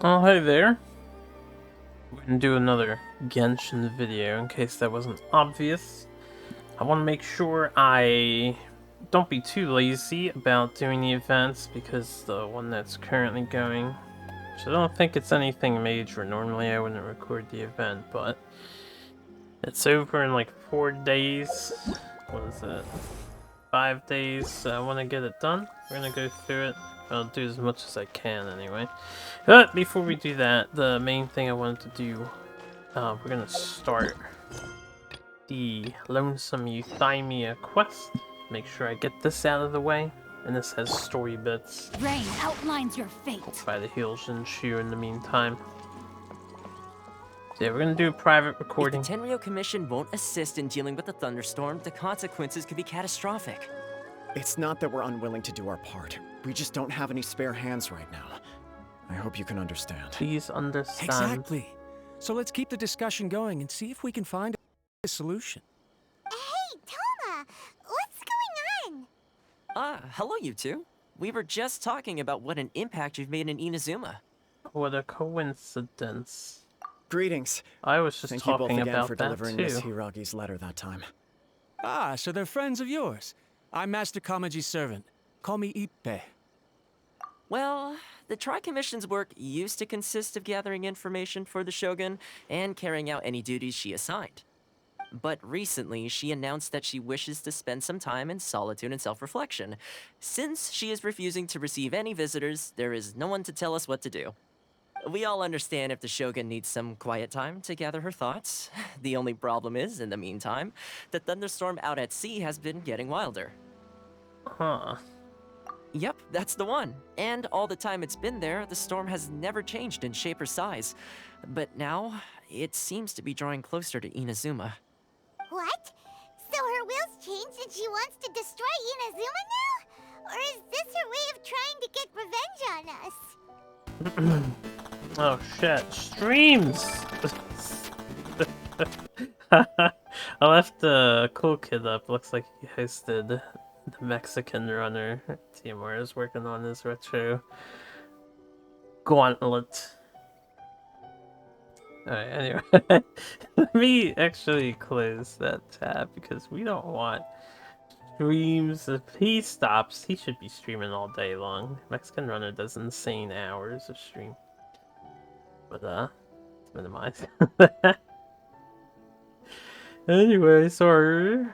Oh, hey there. We're gonna do another Genshin video in case that wasn't obvious. I want to make sure I don't be too lazy about doing the events because the one that's currently going, which I don't think it's anything major. Normally I wouldn't record the event, but it's over in like 4 days. What is it? 5 days. So I want to get it done. We're gonna go through it. I'll do as much as I can anyway. But before we do that, the main thing I wanted to do, we're gonna start the Lonesome Euthymia quest. Make sure I get this out of the way. And this has story bits. Rain outlines your fate. By the heal Shinshu in the meantime. So yeah, we're gonna do a private recording. If the Tenryou Commission won't assist in dealing with the thunderstorm, the consequences could be catastrophic. It's not that we're unwilling to do our part. We just don't have any spare hands right now. I hope you can understand. Please understand. Exactly. So let's keep the discussion going and see if we can find a solution. Hey, Toma! What's going on? Hello you two. We were just talking about what an impact you've made in Inazuma. What a coincidence. Greetings. I was just Thank you both talking again about for that delivering too. Miss Hiragi's letter that time. Ah, so they're friends of yours. I'm Master Kamaji's servant. Call me Ippe. Well, the Tri-Commission's work used to consist of gathering information for the Shogun and carrying out any duties she assigned. But recently, she announced that she wishes to spend some time in solitude and self-reflection. Since she is refusing to receive any visitors, there is no one to tell us what to do. We all understand if the Shogun needs some quiet time to gather her thoughts. The only problem is, in the meantime, the thunderstorm out at sea has been getting wilder. Huh. Yep, that's the one. And all the time it's been there, the storm has never changed in shape or size. But now, it seems to be drawing closer to Inazuma. What? So her will's changed and she wants to destroy Inazuma now? Or is this her way of trying to get revenge on us? Oh shit, streams! I left the cool kid up. Looks like he hosted the Mexican runner. Timur is working on his retro gauntlet. Alright, anyway. Let me actually close that tab because we don't want streams. If he stops, he should be streaming all day long. Mexican runner does insane hours of stream. But let's minimize. Anyway, sorry. Nuh-uh!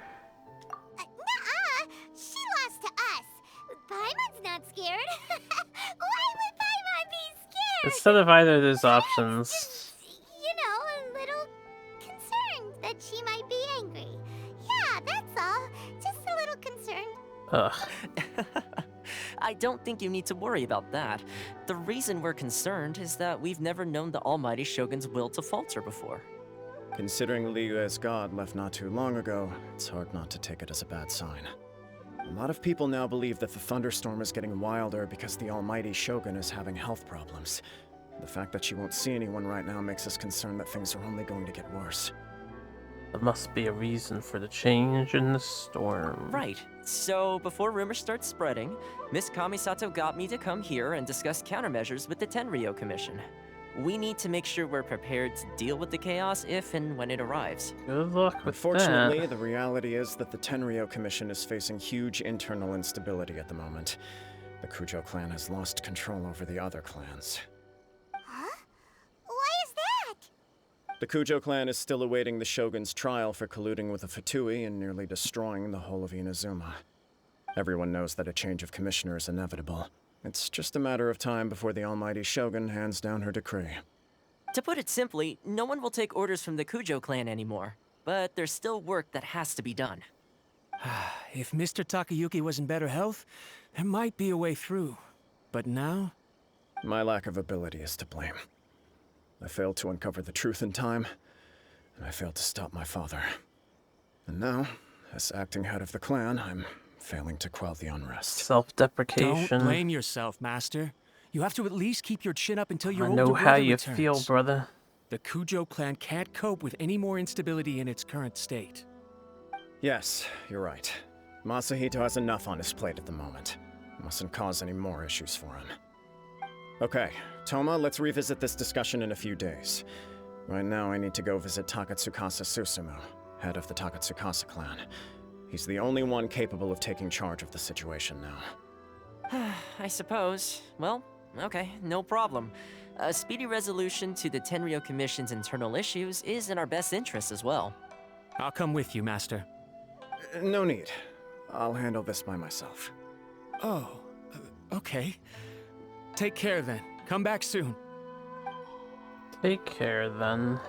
She lost to us. Paimon's not scared. Why would Paimon be scared? Instead of either of those options. Just, you know, a little concerned that she might be angry. Yeah, that's all. Just a little concerned. Ugh. I don't think you need to worry about that. The reason we're concerned is that we've never known the Almighty Shogun's will to falter before. Considering Liu as god left not too long ago, it's hard not to take it as a bad sign. A lot of people now believe that the thunderstorm is getting wilder because the almighty Shogun is having health problems. The fact that she won't see anyone right now makes us concerned that things are only going to get worse. There must be a reason for the change in the storm. Right. So, before rumors start spreading, Miss Kamisato got me to come here and discuss countermeasures with the Tenryou Commission. We need to make sure we're prepared to deal with the chaos if and when it arrives. Good luck with Unfortunately, that. the reality is that the Tenryou Commission is facing huge internal instability at the moment. The Kujo clan has lost control over the other clans. Huh? Why is that? The Kujo clan is still awaiting the Shogun's trial for colluding with the Fatui and nearly destroying the whole of Inazuma. Everyone knows that a change of commissioner is inevitable. It's just a matter of time before the almighty Shogun hands down her decree. To put it simply, no one will take orders from the Kujo clan anymore. But there's still work that has to be done. If Mr. Takayuki was in better health, there might be a way through. But now? My lack of ability is to blame. I failed to uncover the truth in time, and I failed to stop my father. And now, as acting head of the clan, I'm failing to quell the unrest. Self-deprecation. Don't blame yourself, Master. You have to at least keep your chin up until your I older know brother how you returns. feel, brother. The Kujo clan can't cope with any more instability in its current state. Yes, you're right. Masahito has enough on his plate at the moment. Mustn't cause any more issues for him. Okay, Toma, let's revisit this discussion in a few days. Right now, I need to go visit Takatsukasa Susumu, head of the Takatsukasa clan. He's the only one capable of taking charge of the situation now. I suppose. Well, okay, no problem. A speedy resolution to the Tenryo Commission's internal issues is in our best interest as well. I'll come with you, Master. No need. I'll handle this by myself. Oh, okay. Take care then. Come back soon. Take care then.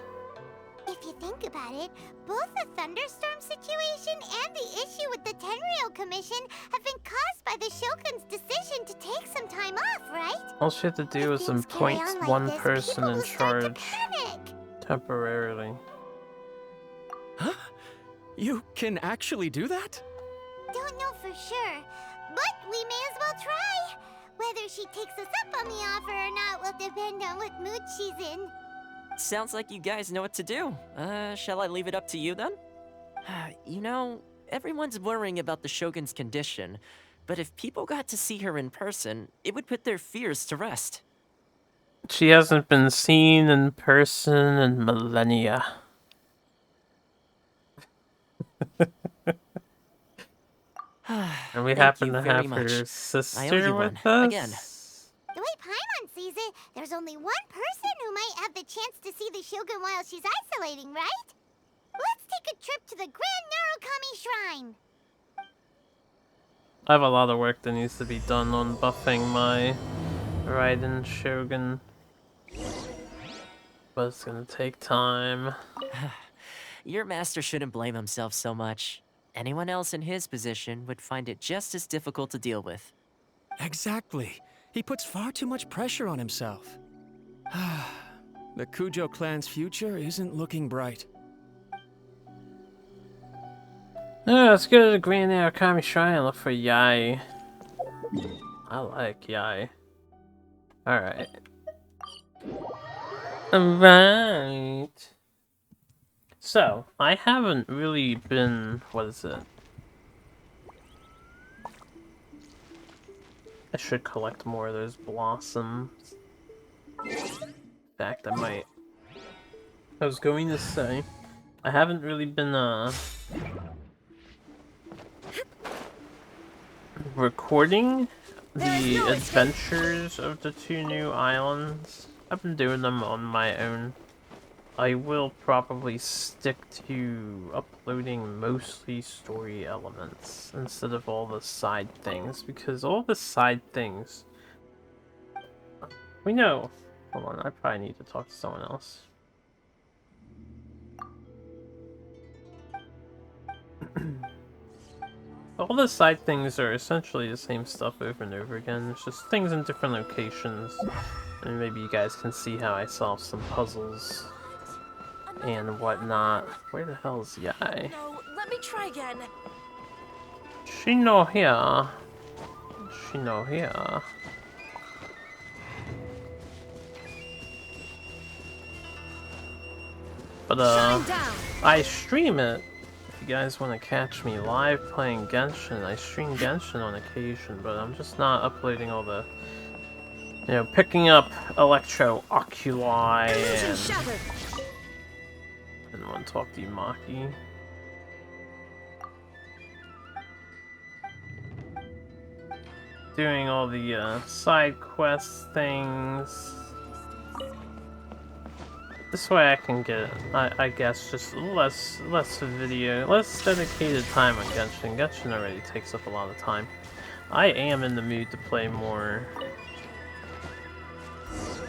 If you think about it, both the thunderstorm situation and the issue with the Tenryo Commission have been caused by the Shogun's decision to take some time off, right? All she had to do If was things carry appoint on like one this, person people in will start to charge panic. temporarily. Huh? You can actually do that? Don't know for sure, but we may as well try. Whether she takes us up on the offer or not will depend on what mood she's in. Sounds like you guys know what to do. Shall I leave it up to you then? You know, everyone's worrying about the Shogun's condition, but if people got to see her in person, it would put their fears to rest. She hasn't been seen in person in millennia. And we Thank happen you to very have much. her I owe sister you with one. us. Again. The way Paimon sees it, there's only one person who might have the chance to see the Shogun while she's isolating, right? Let's take a trip to the Grand Narukami Shrine. I have a lot of work that needs to be done on buffing my Raiden Shogun. But it's gonna take time. Your master shouldn't blame himself so much. Anyone else in his position would find it just as difficult to deal with. Exactly. He puts far too much pressure on himself. The Kujo clan's future isn't looking bright. Let's go to the Grand Narukami Shrine and look for Yai. I like Yai. Alright. Alright. So, I haven't really been... what is it? I should collect more of those blossoms. In fact, I might. I was going to say, I haven't really been, recording the adventures of the two new islands. I've been doing them on my own. I will probably stick to uploading mostly story elements instead of all the side things, because all the side things... We know. Hold on, I probably need to talk to someone else. All the side things are essentially the same stuff over and over again. It's just things in different locations. And maybe you guys can see how I solve some puzzles and whatnot. Where the hell is Yai? No, let me try again. She no here. She no here. But Shine down. I stream it. If you guys want to catch me live playing Genshin, I stream Genshin on occasion, but I'm just not uploading all the, you know, picking up Electro Oculi Illusion and... shattered. I didn't want to talk to you, Maki. Doing all the side quest things. This way I can get, I guess, just less video, less dedicated time on Genshin. Genshin already takes up a lot of time. I am in the mood to play more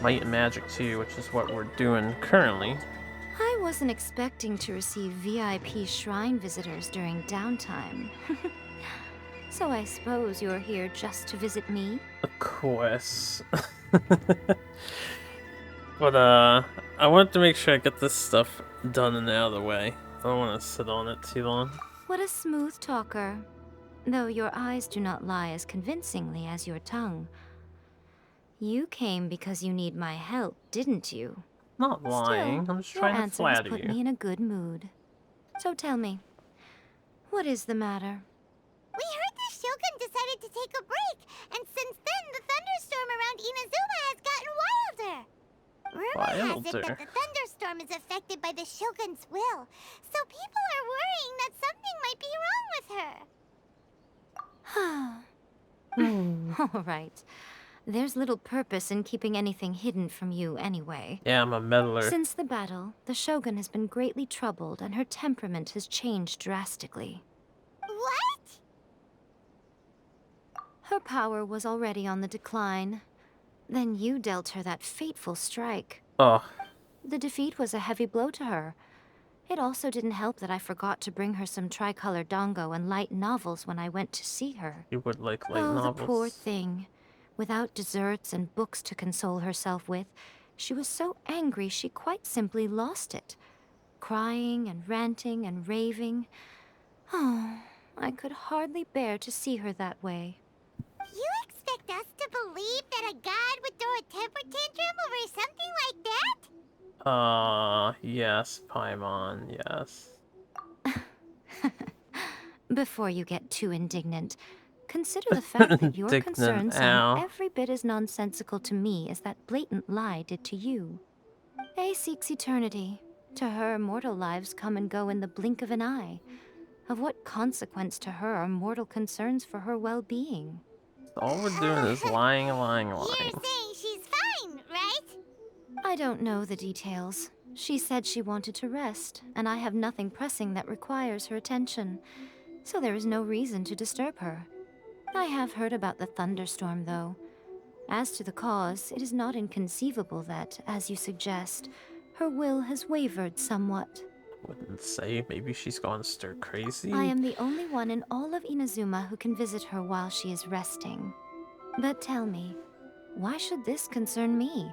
Might and Magic 2, which is what we're doing currently. I wasn't expecting to receive VIP shrine visitors during downtime. So I suppose you're here just to visit me? Of course. But, I wanted to make sure I get this stuff done and out of the way. I don't want to sit on it too long. What a smooth talker. Though your eyes do not lie as convincingly as your tongue. You came because you need my help, didn't you? Not lying, Still, I'm just your trying to answer has flatter put you. me in a good mood. So tell me, what is the matter? We heard the Shogun decided to take a break, and since then the thunderstorm around Inazuma has gotten Rumor has it Wilder. that the thunderstorm is affected by the Shogun's will, so people are worrying that something might be wrong with her. All right. There's little purpose in keeping anything hidden from you anyway. Yeah, I'm a meddler. Since the battle, the Shogun has been greatly troubled and her temperament has changed drastically. What? Her power was already on the decline. Then you dealt her that fateful strike. Oh, The defeat was a heavy blow to her. It also didn't help that I forgot to bring her some tricolor dango and light novels when I went to see her. you would like light Oh, novels. the poor thing. Without desserts and books to console herself with, she was so angry she quite simply lost it. Crying and ranting and raving. Oh, I could hardly bear to see her that way. You expect us to believe that a god would throw a temper tantrum over something like that? Yes, Paimon, yes. Before you get too indignant, consider the fact that your Indignant, concerns ow. sound every bit as nonsensical to me as that blatant lie did to you. A seeks eternity. To her, mortal lives come and go in the blink of an eye. Of what consequence to her are mortal concerns for her well-being? All we're doing is lying. You're saying she's fine, right? I don't know the details. She said she wanted to rest, and I have nothing pressing that requires her attention, so there is no reason to disturb her. I have heard about the thunderstorm, though. As to the cause, it is not inconceivable that, as you suggest, her will has wavered somewhat. Wouldn't say, maybe she's gone stir crazy. I am the only one in all of Inazuma who can visit her while she is resting. But tell me, why should this concern me?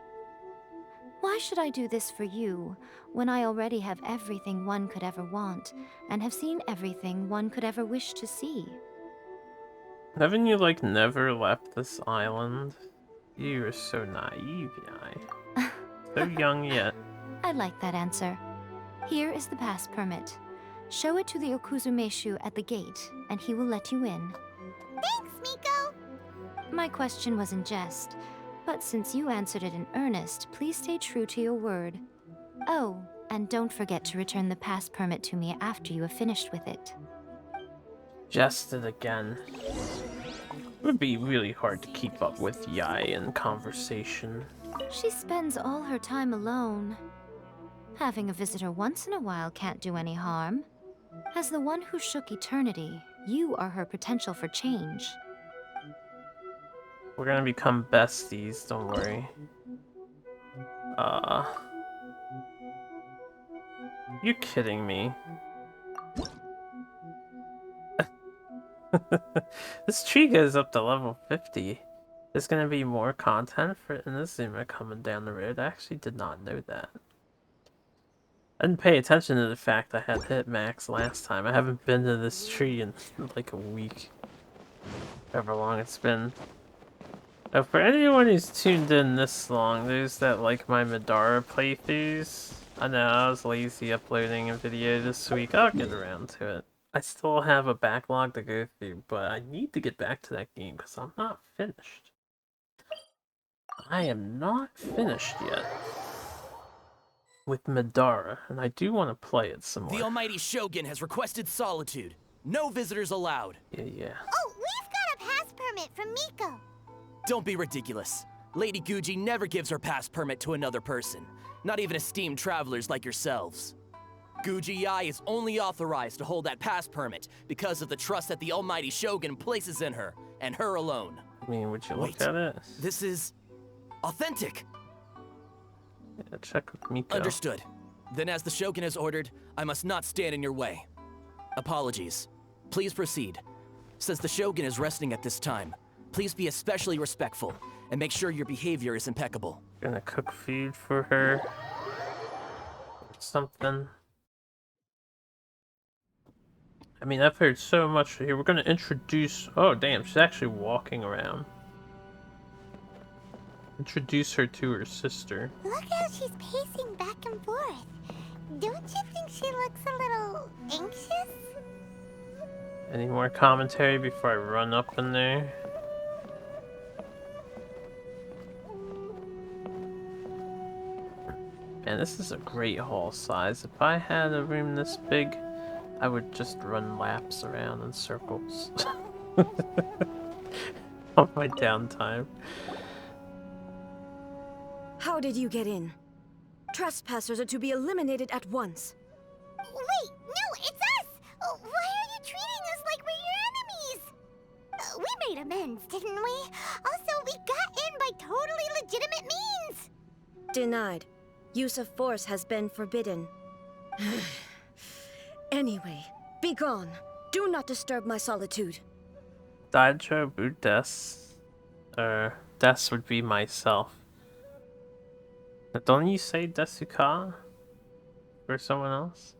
Why should I do this for you, when I already have everything one could ever want, and have seen everything one could ever wish to see? Haven't you, like, never left this island? You are so naive, Yai. So young yet. I like that answer. Here is the pass permit. Show it to the Okuzumeshu at the gate, and he will let you in. Thanks, Miko. My question was in jest, but since you answered it in earnest, please stay true to your word. Oh, and don't forget to return the pass permit to me after you have finished with it. Jested again. It would be really hard to keep up with Yai in conversation. She spends all her time alone. Having a visitor once in a while can't do any harm. As the one who shook eternity, you are her potential for change. We're gonna become besties, don't worry. You kidding me? This tree goes up to level 50. There's gonna be more content for Inazuma coming down the road. I actually did not know that. I didn't pay attention to the fact I had hit max last time. I haven't been to this tree in like a week. However long it's been. Now, for anyone who's tuned in this long, those that like my Madara playthroughs, I know I was lazy uploading a video this week. I'll get around to it. I still have a backlog to go through, but I need to get back to that game because I'm not finished. I am not finished yet with Madara, and I do want to play it some more. The almighty Shogun has requested solitude. No visitors allowed. Yeah. Oh, we've got a pass permit from Miko. Don't be ridiculous. Lady Guji never gives her pass permit to another person, not even esteemed travelers like yourselves. Guji Yai is only authorized to hold that pass permit because of the trust that the almighty Shogun places in her, and her alone. I mean, would you Wait, look at it? This is authentic. Yeah, check with Miko. Understood. Then as the Shogun has ordered, I must not stand in your way. Apologies. Please proceed. Since the Shogun is resting at this time, please be especially respectful and make sure your behavior is impeccable. Gonna cook food for her. Or something. I mean, I've heard so much here. We're gonna introduce... Oh, damn, she's actually walking around. Introduce her to her sister. Look how she's pacing back and forth. Don't you think she looks a little anxious? Any more commentary before I run up in there? Man, this is a great hall size. If I had a room this big, I would just run laps around in circles. On my downtime. How did you get in? Trespassers are to be eliminated at once. Wait, no, it's us! Why are you treating us like we're your enemies? We made amends, didn't we? Also, we got in by totally legitimate means! Denied. Use of force has been forbidden. Anyway, be gone. Do not disturb my solitude. Daijobu Des would be myself. Now, don't you say Desuka? For someone else?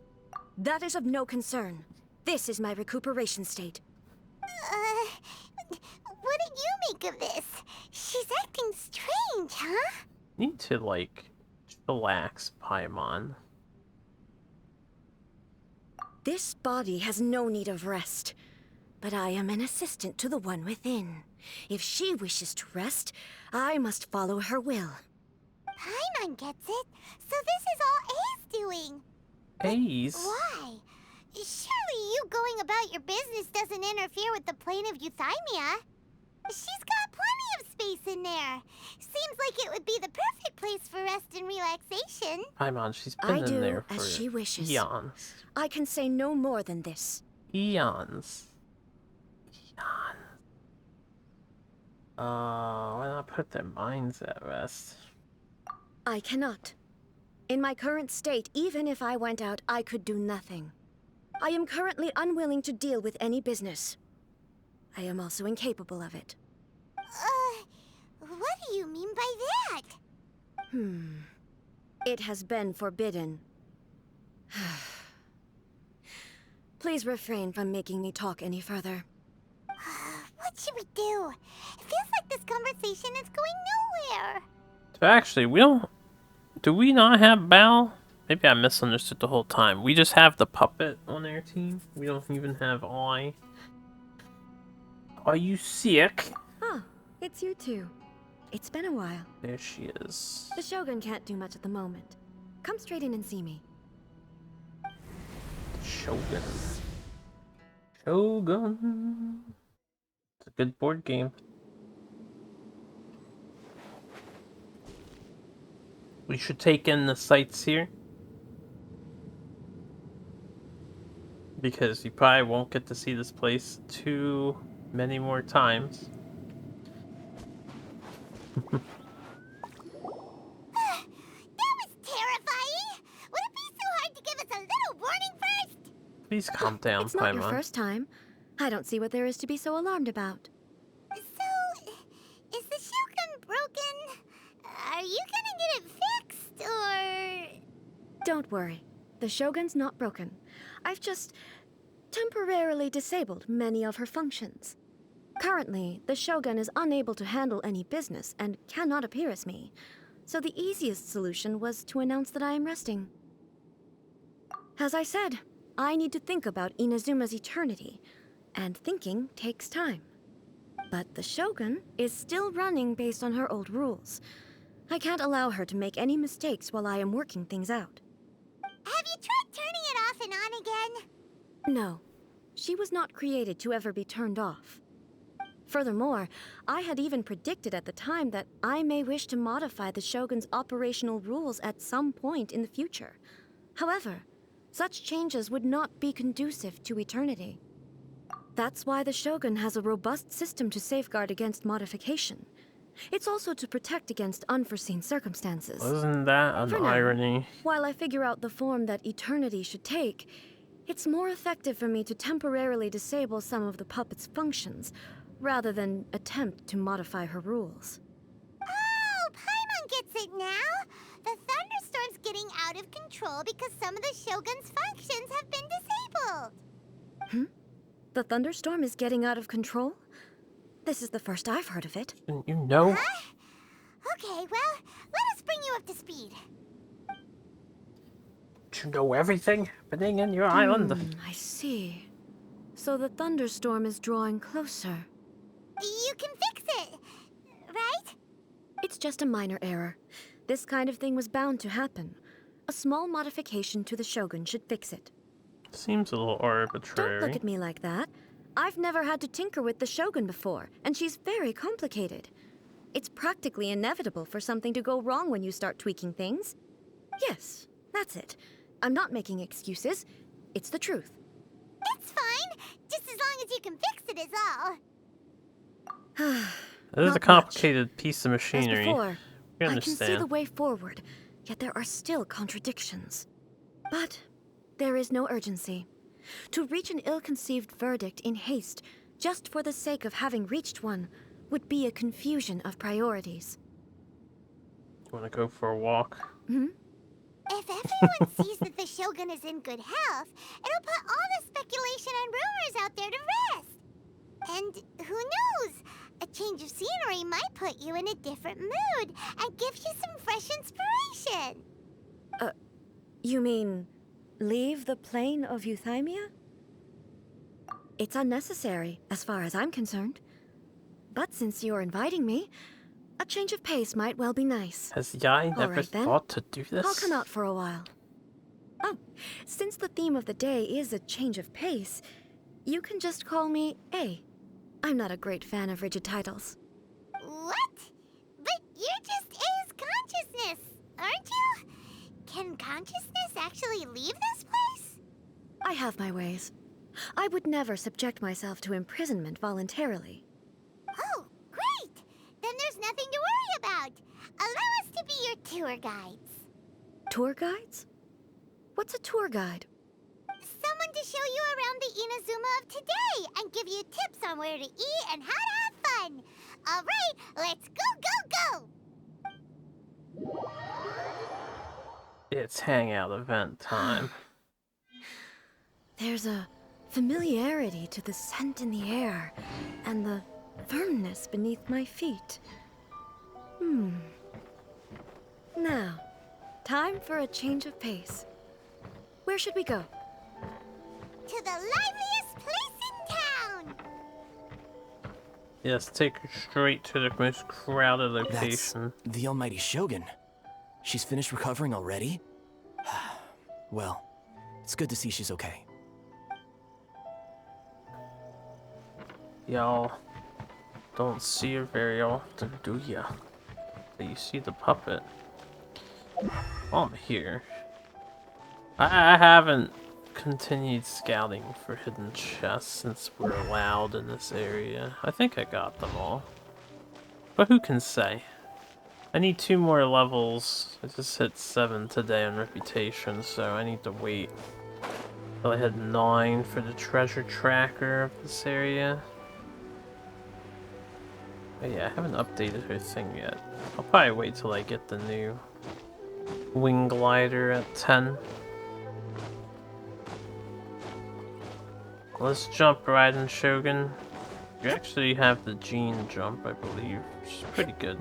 That is of no concern. This is my recuperation state. What did you make of this? She's acting strange, huh? Need to, like, relax, Paimon. This body has no need of rest, but I am an assistant to the one within. If she wishes to rest, I must follow her will. Paimon gets it. So this is all A's doing. Ace? Why? Surely you going about your business doesn't interfere with the plane of Euthymia. She's got plenty of space in there. Seems like it would be the perfect place for rest and relaxation. Paimon, she's been in there for as she wishes. eons. I can say no more than this. Eons. Why not put their minds at rest? I cannot. In my current state, even if I went out, I could do nothing. I am currently unwilling to deal with any business. I am also incapable of it. What do you mean by that? It has been forbidden. Please refrain from making me talk any further. What should we do? It feels like this conversation is going nowhere. So actually, we don't... Do we not have Bao? Maybe I misunderstood the whole time. We just have the puppet on our team. We don't even have Ai. Are you sick? Ah, it's you two. It's been a while. There she is. The Shogun can't do much at the moment. Come straight in and see me. Shogun. Shogun. It's a good board game. We should take in the sights here. Because you probably won't get to see this place too many more times. That was terrifying! Would it be so hard to give us a little warning first? Please calm down, It's not your Paimon. first time. I don't see what there is to be so alarmed about. So, is the Shogun broken? Are you gonna get it fixed, or...? Don't worry. The Shogun's not broken. I've just temporarily disabled many of her functions. Currently, the Shogun is unable to handle any business and cannot appear as me. So the easiest solution was to announce that I am resting. As I said, I need to think about Inazuma's eternity, and thinking takes time. But the Shogun is still running based on her old rules. I can't allow her to make any mistakes while I am working things out. Have you tried turning it off and on again? No, she was not created to ever be turned off. Furthermore, I had even predicted at the time that I may wish to modify the Shogun's operational rules at some point in the future. However, such changes would not be conducive to eternity. That's why the Shogun has a robust system to safeguard against modification. It's also to protect against unforeseen circumstances. Isn't that an For now, irony? While I figure out the form that eternity should take, it's more effective for me to temporarily disable some of the puppet's functions, rather than attempt to modify her rules. Oh, Paimon gets it now! The thunderstorm's getting out of control because some of the Shogun's functions have been disabled. The thunderstorm is getting out of control? This is the first I've heard of it. Didn't you know? Huh? Okay, well, let us bring you up to speed. Don't you know everything happening in your island? I see. So the thunderstorm is drawing closer. You can fix it, right? It's just a minor error. This kind of thing was bound to happen. A small modification to the Shogun should fix it. Seems a little Don't arbitrary. look at me like that. I've never had to tinker with the Shogun before, and she's very complicated. It's practically inevitable for something to go wrong when you start tweaking things. Yes, that's it. I'm not making excuses. It's the truth. It's fine, just as long as you can fix it is all. It is a Not complicated piece of As machinery. before, We I can see the understand. way forward, yet there are still contradictions. But there is no urgency. To reach an ill-conceived verdict in haste, just for the sake of having reached one, would be a confusion of priorities. You want to go for a walk? If everyone sees that the Shogun is in good health, it'll put all the speculation and rumors out there to rest. And who knows? A change of scenery might put you in a different mood and give you some fresh inspiration. You mean, leave the plane of Euthymia? It's unnecessary, as far as I'm concerned. But since you're inviting me, a change of pace might well be nice. Has Yai never right, then. thought to do this? I'll come out for a while. Oh, since the theme of the day is a change of pace, you can just call me A. I'm not a great fan of rigid titles. What? But you're just A's consciousness, aren't you? Can consciousness actually leave this place? I have my ways. I would never subject myself to imprisonment voluntarily. Oh, great! Then there's nothing to worry about. Allow us to be your tour guides. Tour guides? What's a tour guide? Someone to show you around the Inazuma of today and give you tips on where to eat and how to have fun. All right, let's go, go, go! It's hangout event time. There's a familiarity to the scent in the air and the firmness beneath my feet. Now, time for a change of pace. Where should we go? To the liveliest place in town! Yes, take her straight to the most crowded That's location. the almighty Shogun. She's finished recovering already? Well, it's good to see she's okay. Y'all don't see her very often, do ya? But you see the puppet. While I'm here, I haven't continued scouting for hidden chests since we're allowed in this area. I think I got them all. But who can say? I need 2 more levels. I just hit 7 today on reputation, so I need to wait till I hit 9 for the treasure tracker of this area. But yeah, I haven't updated her thing yet. I'll probably wait till I get the new wing glider at 10. Let's jump right in, Shogun. You actually have the gene jump, I believe, which is pretty good.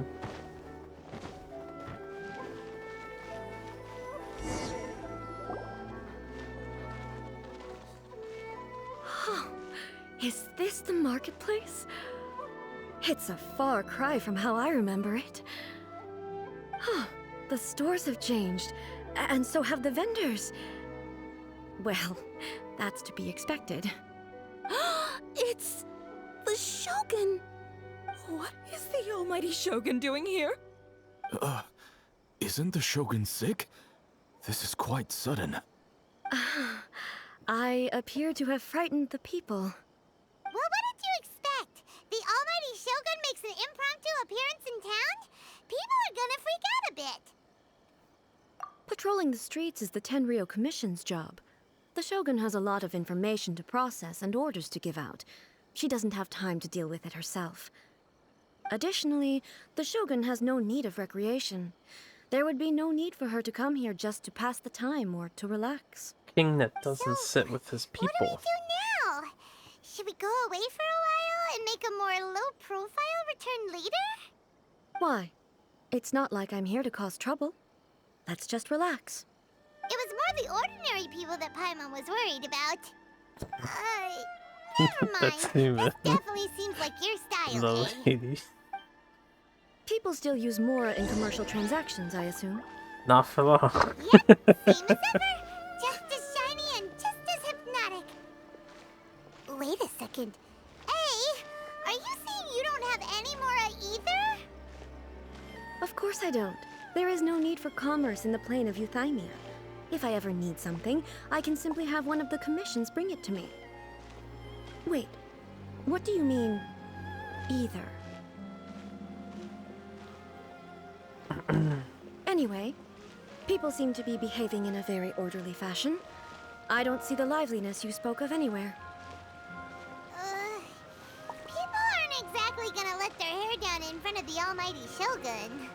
Is this the marketplace? It's a far cry from how I remember it. The stores have changed, and so have the vendors. Well, that's to be expected. It's the Shogun! What is the almighty Shogun doing here? Isn't the Shogun sick? This is quite sudden. I appear to have frightened the people. Well, what did you expect? The almighty Shogun makes an impromptu appearance in town? People are gonna freak out a bit. Patrolling the streets is the Tenryou Commission's job. The Shogun has a lot of information to process and orders to give out. She doesn't have time to deal with it herself. Additionally, the Shogun has no need of recreation. There would be no need for her to come here just to pass the time or to relax. King that doesn't sit with his What do we people. do now? Should we go away for a while and make a more low-profile return later? Why? It's not like I'm here to cause trouble. Let's just relax. It was more the ordinary people that Paimon was worried about. Never mind. That's human. This definitely seems like your style, The eh? lady. People still use Mora in commercial transactions, I assume. Not for long. Yep, same as ever. Just as shiny and just as hypnotic. Wait a second. Hey, are you saying you don't have any more either? Of course I don't. There is no need for commerce in the plane of Euthymia. If I ever need something, I can simply have one of the commissions bring it to me. Wait, what do you mean, either? Anyway, people seem to be behaving in a very orderly fashion. I don't see the liveliness you spoke of anywhere. People aren't exactly gonna let their hair down in front of the almighty Shogun.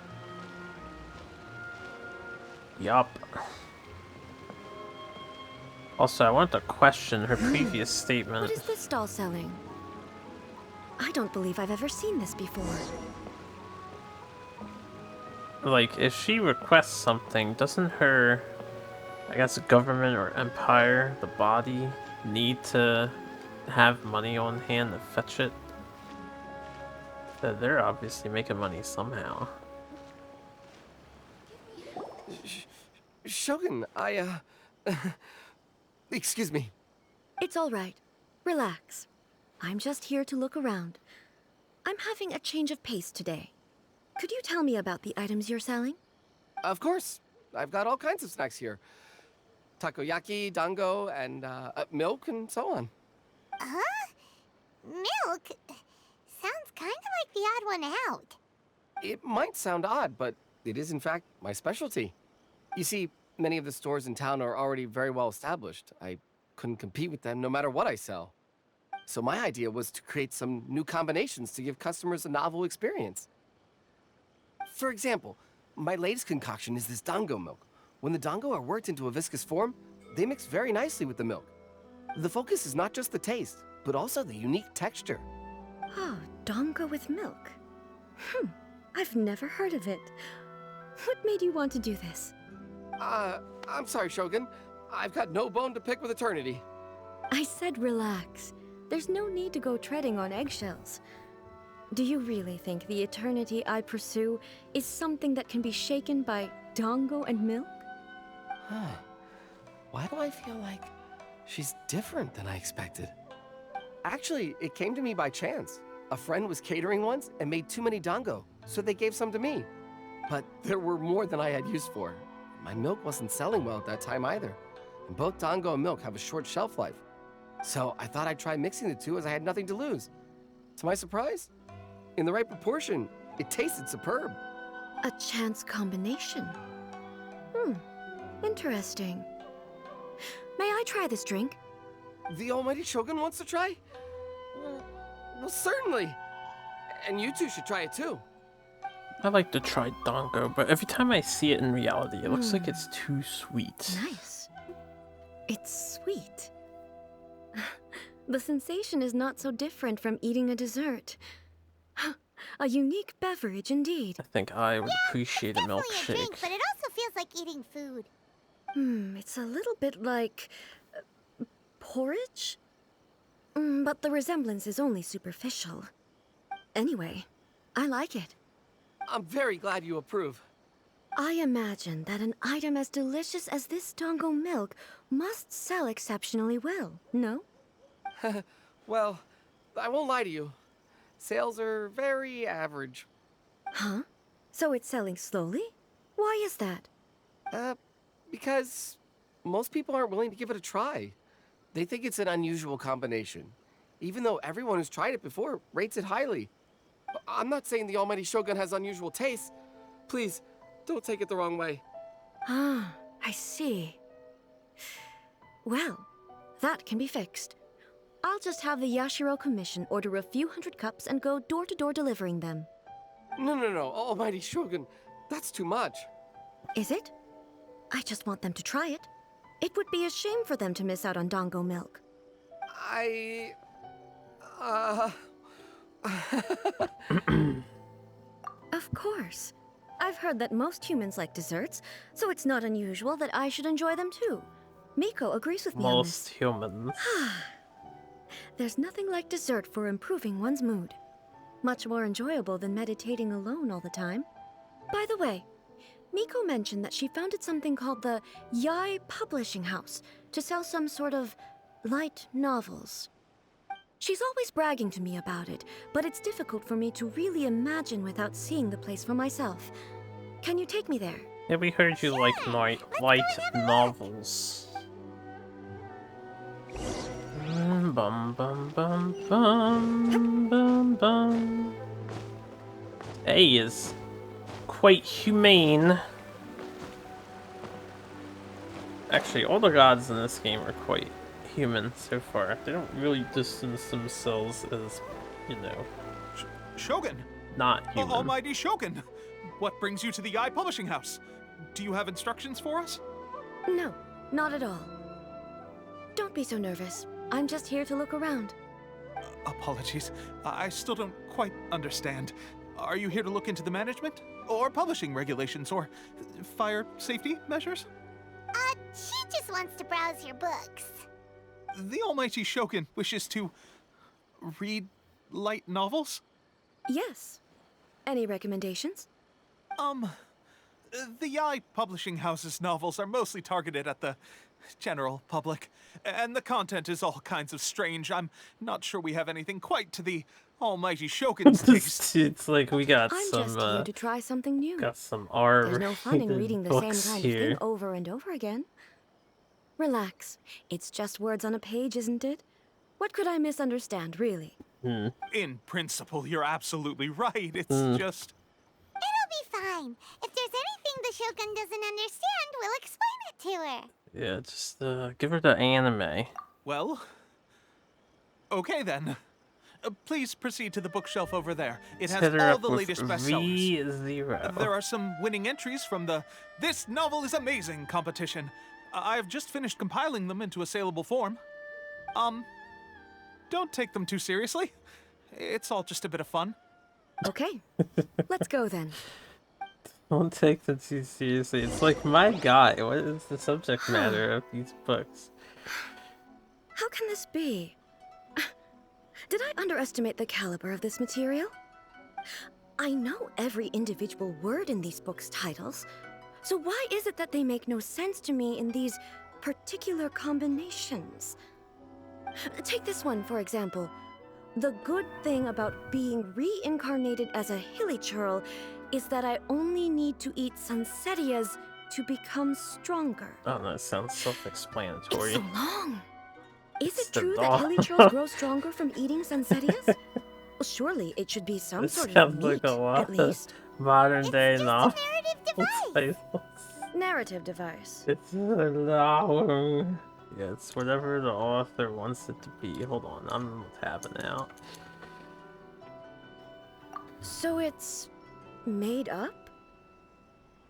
Yup. Also, I want to question her previous statement. What is this stall selling? I don't believe I've ever seen this before. Like, if she requests something, doesn't her, I guess, government or empire, the body, need to have money on hand to fetch it? So they're obviously making money somehow. Shogun, excuse me. It's all right. Relax. I'm just here to look around. I'm having a change of pace today. Could you tell me about the items you're selling? Of course. I've got all kinds of snacks here. Takoyaki, dango, and milk, and so on. Huh? Milk? Sounds kind of like the odd one out. It might sound odd, but it is in fact my specialty. You see, many of the stores in town are already very well established. I couldn't compete with them no matter what I sell. So my idea was to create some new combinations to give customers a novel experience. For example, my latest concoction is this dango milk. When the dango are worked into a viscous form, they mix very nicely with the milk. The focus is not just the taste, but also the unique texture. Oh, dango with milk. I've never heard of it. What made you want to do this? I'm sorry, Shogun. I've got no bone to pick with eternity. I said relax. There's no need to go treading on eggshells. Do you really think the eternity I pursue is something that can be shaken by dango and milk? Huh. Why do I feel like she's different than I expected? Actually, it came to me by chance. A friend was catering once and made too many dango, so they gave some to me. But there were more than I had use for. My milk wasn't selling well at that time either. And both dango and milk have a short shelf life. So I thought I'd try mixing the two as I had nothing to lose. To my surprise, in the right proportion, it tasted superb. A chance combination. Interesting. May I try this drink? The almighty Shogun wants to try? Well, certainly. And you two should try it too. I like to try dango, but every time I see it in reality, it looks like it's too sweet. Nice. It's sweet. The sensation is not so different from eating a dessert. A unique beverage indeed. I think I would appreciate a Definitely a milkshake. drink, but it also feels like eating food. It's a little bit like porridge? But the resemblance is only superficial. Anyway, I like it. I'm very glad you approve. I imagine that an item as delicious as this dango milk must sell exceptionally well, no? Well, I won't lie to you. Sales are very average. Huh? So it's selling slowly? Why is that? Because most people aren't willing to give it a try. They think it's an unusual combination, even though everyone who's tried it before rates it highly. I'm not saying the almighty Shogun has unusual tastes. Please, don't take it the wrong way. Ah, I see. Well, that can be fixed. I'll just have the Yashiro Commission order a few hundred cups and go door-to-door delivering them. No, almighty Shogun, that's too much. Is it? I just want them to try it. It would be a shame for them to miss out on dango milk. Of course. I've heard that most humans like desserts, so it's not unusual that I should enjoy them too. Miko agrees with me on this. Most humans. There's nothing like dessert for improving one's mood. Much more enjoyable than meditating alone all the time. By the way, Miko mentioned that she founded something called the Yai Publishing House to sell some sort of light novels. She's always bragging to me about it, but it's difficult for me to really imagine without seeing the place for myself. Can you take me there? Yeah, we heard you like light novels. Bum bum bum bum bum bum. A is quite humane. Actually, all the gods in this game are quite human so far. They don't really distance themselves as, you know, Shogun! not human. Almighty Shogun! What brings you to the Eye Publishing House? Do you have instructions for us? No, not at all. Don't be so nervous. I'm just here to look around. Apologies. I still don't quite understand. Are you here to look into the management? Or publishing regulations? Or fire safety measures? She just wants to browse your books. The Almighty Shogun wishes to read light novels? Yes. Any recommendations? The Yai Publishing House's novels are mostly targeted at the general public, and the content is all kinds of strange. I'm not sure we have anything quite to the Almighty Shogun's taste. It's like we got I'm some just here to try something new. got some R There's no fun in reading the same books kind here. of thing over and over again. Relax. It's just words on a page, isn't it? What could I misunderstand, really? In principle, you're absolutely right. It's just... It'll be fine. If there's anything the Shogun doesn't understand, we'll explain it to her. Yeah, just give her the anime. Well... Okay then. Please proceed to the bookshelf over there. It has Hit her all up the with latest bestsellers. V0. There are some winning entries from the This Novel is Amazing competition. I've just finished compiling them into a saleable form. Don't take them too seriously. It's all just a bit of fun. Okay. Let's go then. Don't take them too seriously. It's like, my guy, what is the subject matter of these books? How can this be? Did I underestimate the caliber of this material? I know every individual word in these books' titles, so why is it that they make no sense to me in these particular combinations? Take this one, for example. The good thing about being reincarnated as a hilichurl is that I only need to eat Sunsetias to become stronger. Oh, that sounds self-explanatory. It's so long. Is It's it the true dog. that hilichurls grow stronger from eating Sunsetias? Well, surely it should be some This sort of sounds meat, like a lot at least. of modern-day It's just a novels. narrative device. Narrative device. It's long. Yeah, it's whatever the author wants it to be. Hold on, I'm tabbing out. So it's made up?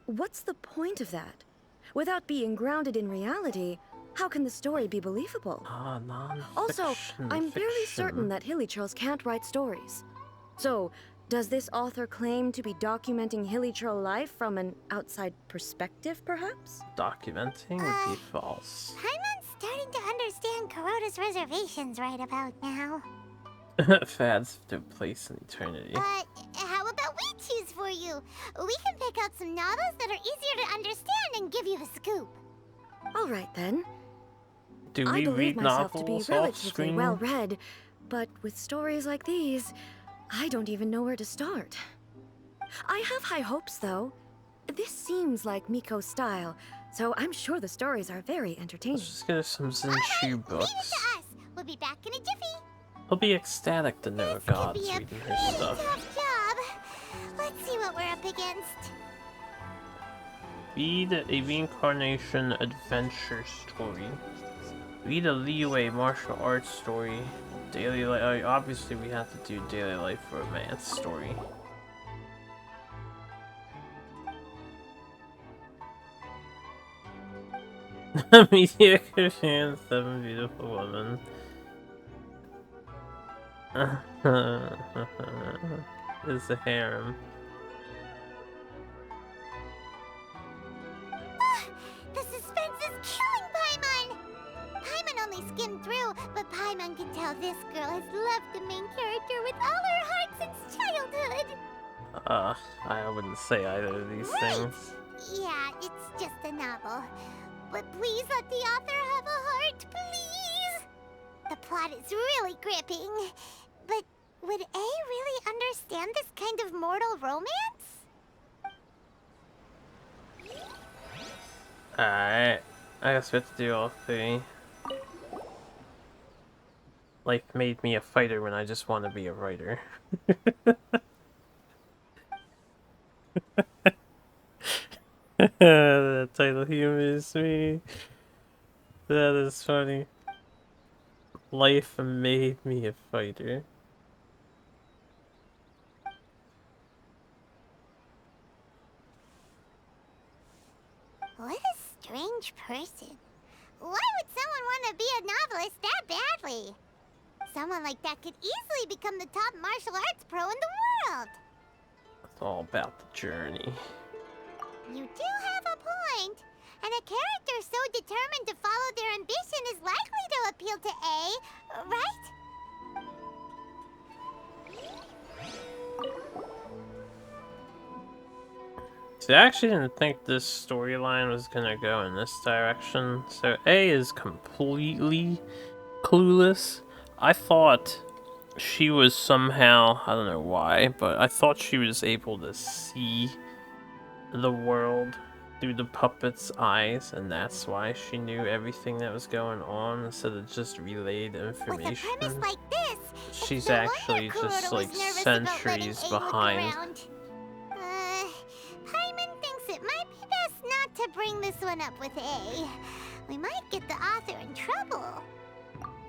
What's the point of that? Without being grounded in reality, how can the story be believable? Ah, non-fiction. Also, I'm fairly fiction. certain that hilichurls can't write stories. So, does this author claim to be documenting hilichurl life from an outside perspective, perhaps? Documenting would be false. Paimon's starting to understand Kuroda's reservations right about now. Fads took place in eternity. But how about we choose for you? We can pick out some novels that are easier to understand and give you the scoop. All right then. Do I we believe read myself to be novels off relatively screen? well read, but with stories like these, I don't even know where to start. I have high hopes, though. This seems like Miko's style, so I'm sure the stories are very entertaining. Let's just get her some Zenchu Leave it books. to us. We'll be back in a jiffy. He'll be ecstatic to know This God's could be a reading her pretty stuff. tough job. Let's see what we're up against. Read a reincarnation adventure story. Read a Liyue martial arts story. Daily life. Obviously, we have to do daily life romance story. Mediocre fan, 7 beautiful women. Is the harem. The suspense is killing Paimon! Paimon only skimmed through, but Paimon can tell this girl has loved the main character with all her heart since childhood. I wouldn't say either of these Right. things. Yeah, it's just a novel. But please let the author have a heart, please! The plot is really gripping. But would A really understand this kind of mortal romance? Alright. I guess we have to do all three. Life made me a fighter when I just want to be a writer. That title humors me. That is funny. Life made me a fighter. What a strange person. Why would someone want to be a novelist that badly? Someone like that could easily become the top martial arts pro in the world. It's all about the journey. You do have a point. And a character so determined to follow their ambition is likely to appeal to A, right? See, I actually didn't think this storyline was gonna go in this direction. So A is completely clueless. I thought she was somehow, I don't know why, but I thought she was able to see the world through the puppet's eyes, and that's why she knew everything that was going on instead of just relayed information. With a premise like this, She's no actually wonder just Kuroda like was nervous about letting centuries A look behind. around. Paimon thinks it might be best not to bring this one up with A. We might get the author in trouble.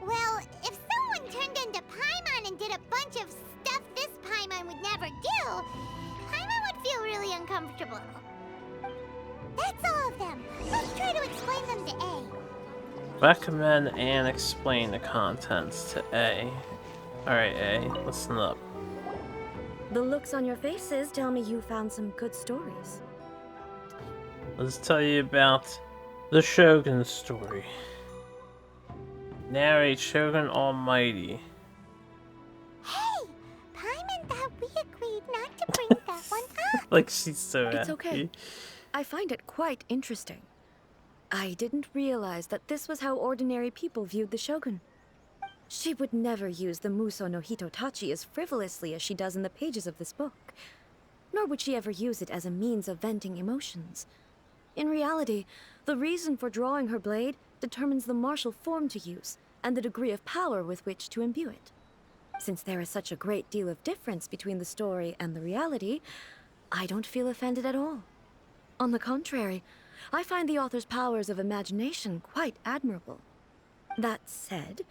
Well, if someone turned into Paimon and did a bunch of stuff this Paimon would never do, Paimon would feel really uncomfortable. That's all of them. Let's try to explain them to A. Recommend and explain the contents to A. Alright, A, listen up. The looks on your faces tell me you found some good stories. Let's tell you about the Shogun story. Narrate Shogun Almighty. Hey! Paimon thought we agreed not to bring that one up. Like, she's so It's happy. okay. I find it quite interesting. I didn't realize that this was how ordinary people viewed the Shogun. She would never use the Muso no Hitotachi as frivolously as she does in the pages of this book. Nor would she ever use it as a means of venting emotions. In reality, the reason for drawing her blade determines the martial form to use and the degree of power with which to imbue it. Since there is such a great deal of difference between the story and the reality, I don't feel offended at all. On the contrary, I find the author's powers of imagination quite admirable. That said,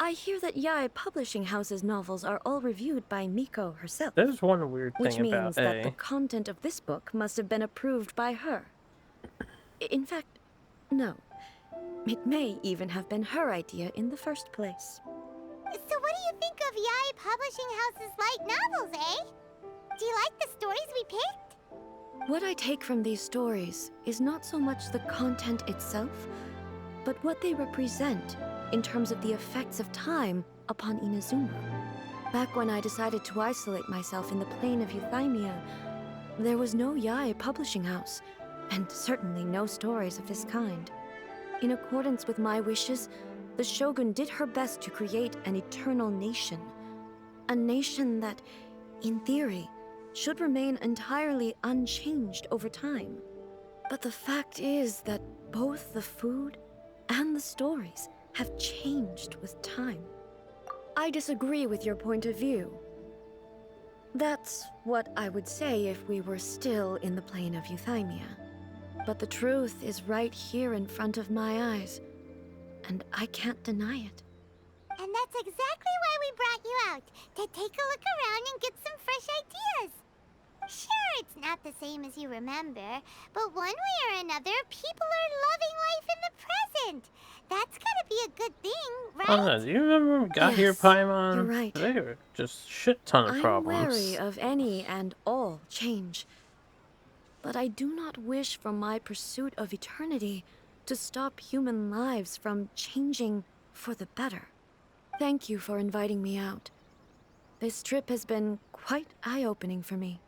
I hear that Yae Publishing House's novels are all reviewed by Miko herself. There's one weird Which thing about means that A. the content of this book must have been approved by her. In fact, no. It may even have been her idea in the first place. So what do you think of Yae Publishing House's light novels, eh? Do you like the stories we picked? What I take from these stories is not so much the content itself, but what they represent in terms of the effects of time upon Inazuma. Back when I decided to isolate myself in the plane of Euthymia, there was no Yae Publishing House, and certainly no stories of this kind. In accordance with my wishes, the Shogun did her best to create an eternal nation. A nation that, in theory, should remain entirely unchanged over time. But the fact is that both the food and the stories have changed with time. I disagree with your point of view. That's what I would say if we were still in the plane of Euthymia. But the truth is right here in front of my eyes, and I can't deny it. And that's exactly why we brought you out, to take a look around and get some fresh ideas. Sure, it's not the same as you remember, but one way or another, people are loving life in the present. That's gotta be a good thing, right? I don't know, do you remember when we got here, Yes, Paimon? you're right. They were just shit ton of I'm problems. wary of any and all change. But I do not wish for my pursuit of eternity to stop human lives from changing for the better. Thank you for inviting me out. This trip has been quite eye-opening for me.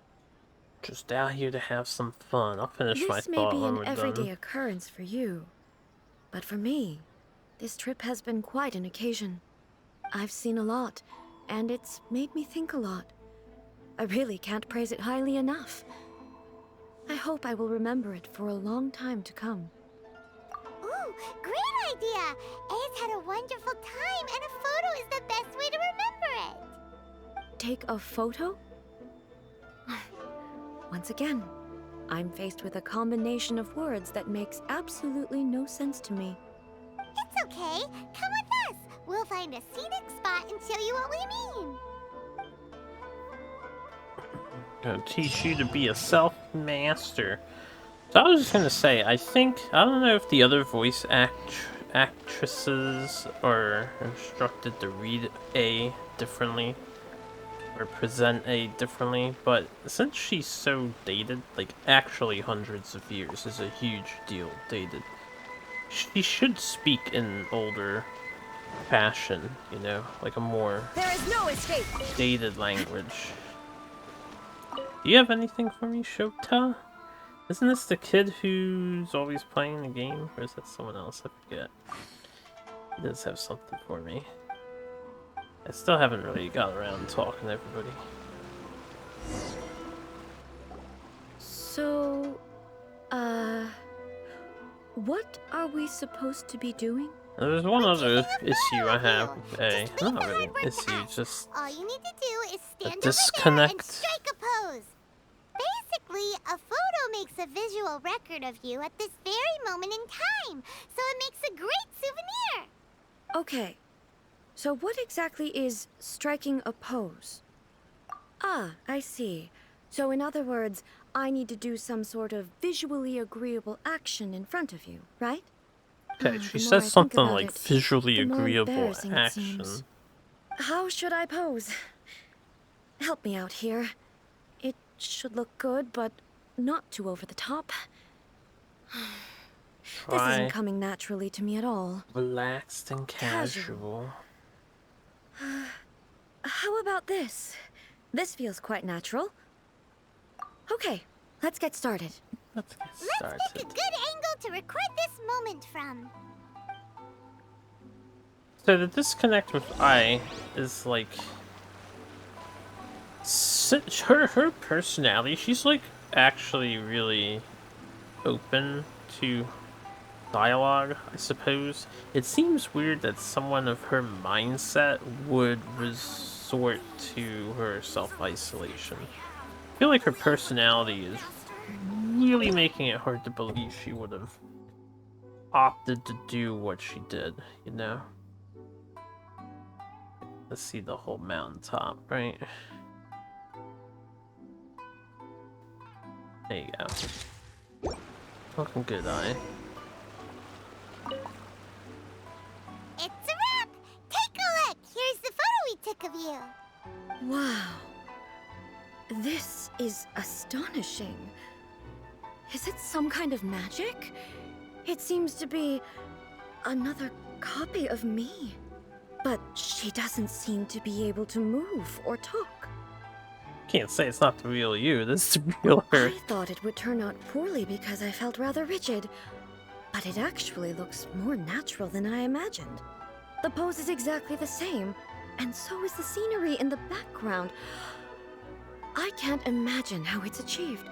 Just out here to have some fun. I'll finish my This may thought be when an we're everyday done. occurrence for you, but for me, this trip has been quite an occasion. I've seen a lot, and it's made me think a lot. I really can't praise it highly enough. I hope I will remember it for a long time to come. Ooh, great idea! A's had a wonderful time, and a photo is the best way to remember it. Take a photo? Once again, I'm faced with a combination of words that makes absolutely no sense to me. It's okay. Come with us. We'll find a scenic spot and show you what we mean. Gonna teach you to be a self-master. So I was just gonna say, I don't know if the other voice actresses are instructed to read A differently or present A differently, but since she's so dated, like actually hundreds of years is a huge deal dated, she should speak in older fashion, you know, like a more There is no escape. dated language. Do you have anything for me, Shota? Isn't this the kid who's always playing the game? Or is that someone else? I forget. He does have something for me. I still haven't really got around to talking to everybody. So, what are we supposed to be doing? There's one other issue I have with A. Just Not wait for really hard work issue, to us. just All you need to do is stand over there and disconnect. strike a pose. Basically, a photo makes a visual record of you at this very moment in time, so it makes a great souvenir. Okay, so what exactly is striking a pose? Ah, I see. So in other words, I need to do some sort of visually agreeable action in front of you, right? Okay, The she more I says think something about like it, visually the more agreeable embarrassing it action. seems. How should I pose? Help me out here. It should look good, but not too over the top. This Try isn't coming naturally to me at all. relaxed and casual. How about this? This feels quite natural. Okay, let's get started. Let's get Let's started. pick a good angle to record this moment from. So the disconnect with I is like her personality. She's like actually really open to dialogue, I suppose. It seems weird that someone of her mindset would resort to her self-isolation. I feel like her personality is really making it hard to believe she would have opted to do what she did, you know? Let's see the whole mountaintop, right? There you go. Looking good, Eye. It's a wrap! Take a look! Here's the photo we took of you. Wow. This is astonishing. Is it some kind of magic? It seems to be another copy of me. But she doesn't seem to be able to move or talk. Can't say it's not the real you. This is the real her. I thought it would turn out poorly because I felt rather rigid. But it actually looks more natural than I imagined. The pose is exactly the same, and so is the scenery in the background. I can't imagine how it's achieved.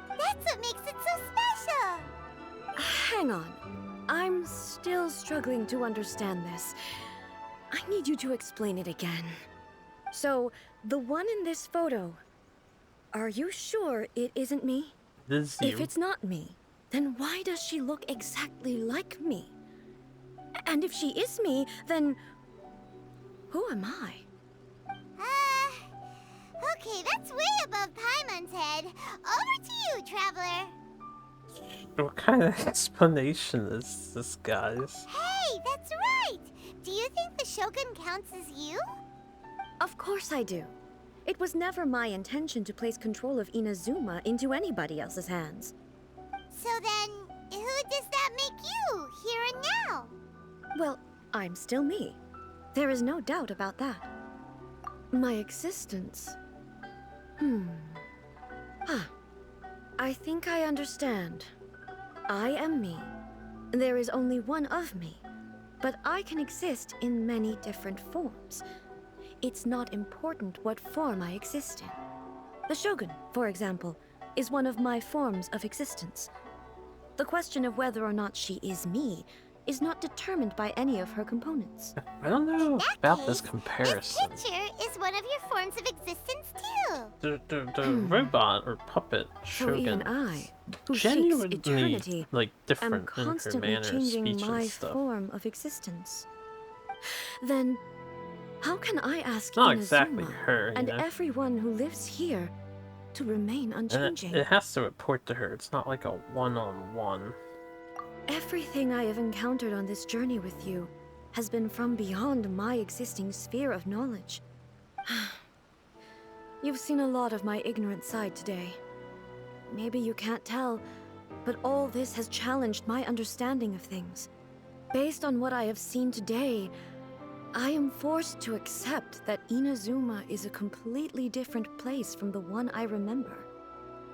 That's what makes it so special. Hang on. I'm still struggling to understand this. I need you to explain it again. So, the one in this photo, are you sure it isn't me? This is If you. it's not me, then why does she look exactly like me? And if she is me, then who am I? Okay, that's way above Paimon's head. Over to you, Traveler. What kind of explanation is this, guys? Hey, that's right! Do you think the Shogun counts as you? Of course I do. It was never my intention to place control of Inazuma into anybody else's hands. So then, who does that make you, here and now? Well, I'm still me. There is no doubt about that. My existence... I think I understand. I am me. There is only one of me, but I can exist in many different forms. It's not important what form I exist in. The Shogun, for example, is one of my forms of existence. The question of whether or not she is me is not determined by any of her components. I don't know about this This comparison. picture is one of your forms of existence too. The robot or puppet So even Shogun I, who seeks genuinely eternity, like am different in her constantly manner, changing speech, my and stuff. form of existence. Then, how can I ask Not Inazuma exactly her, you and know. everyone who lives here to remain And unchanging? it has to report to her. It's not like a one-on-one. Everything I have encountered on this journey with you has been from beyond my existing sphere of knowledge. You've seen a lot of my ignorant side today. Maybe you can't tell, but all this has challenged my understanding of things. Based on what I have seen today, I am forced to accept that Inazuma is a completely different place from the one I remember.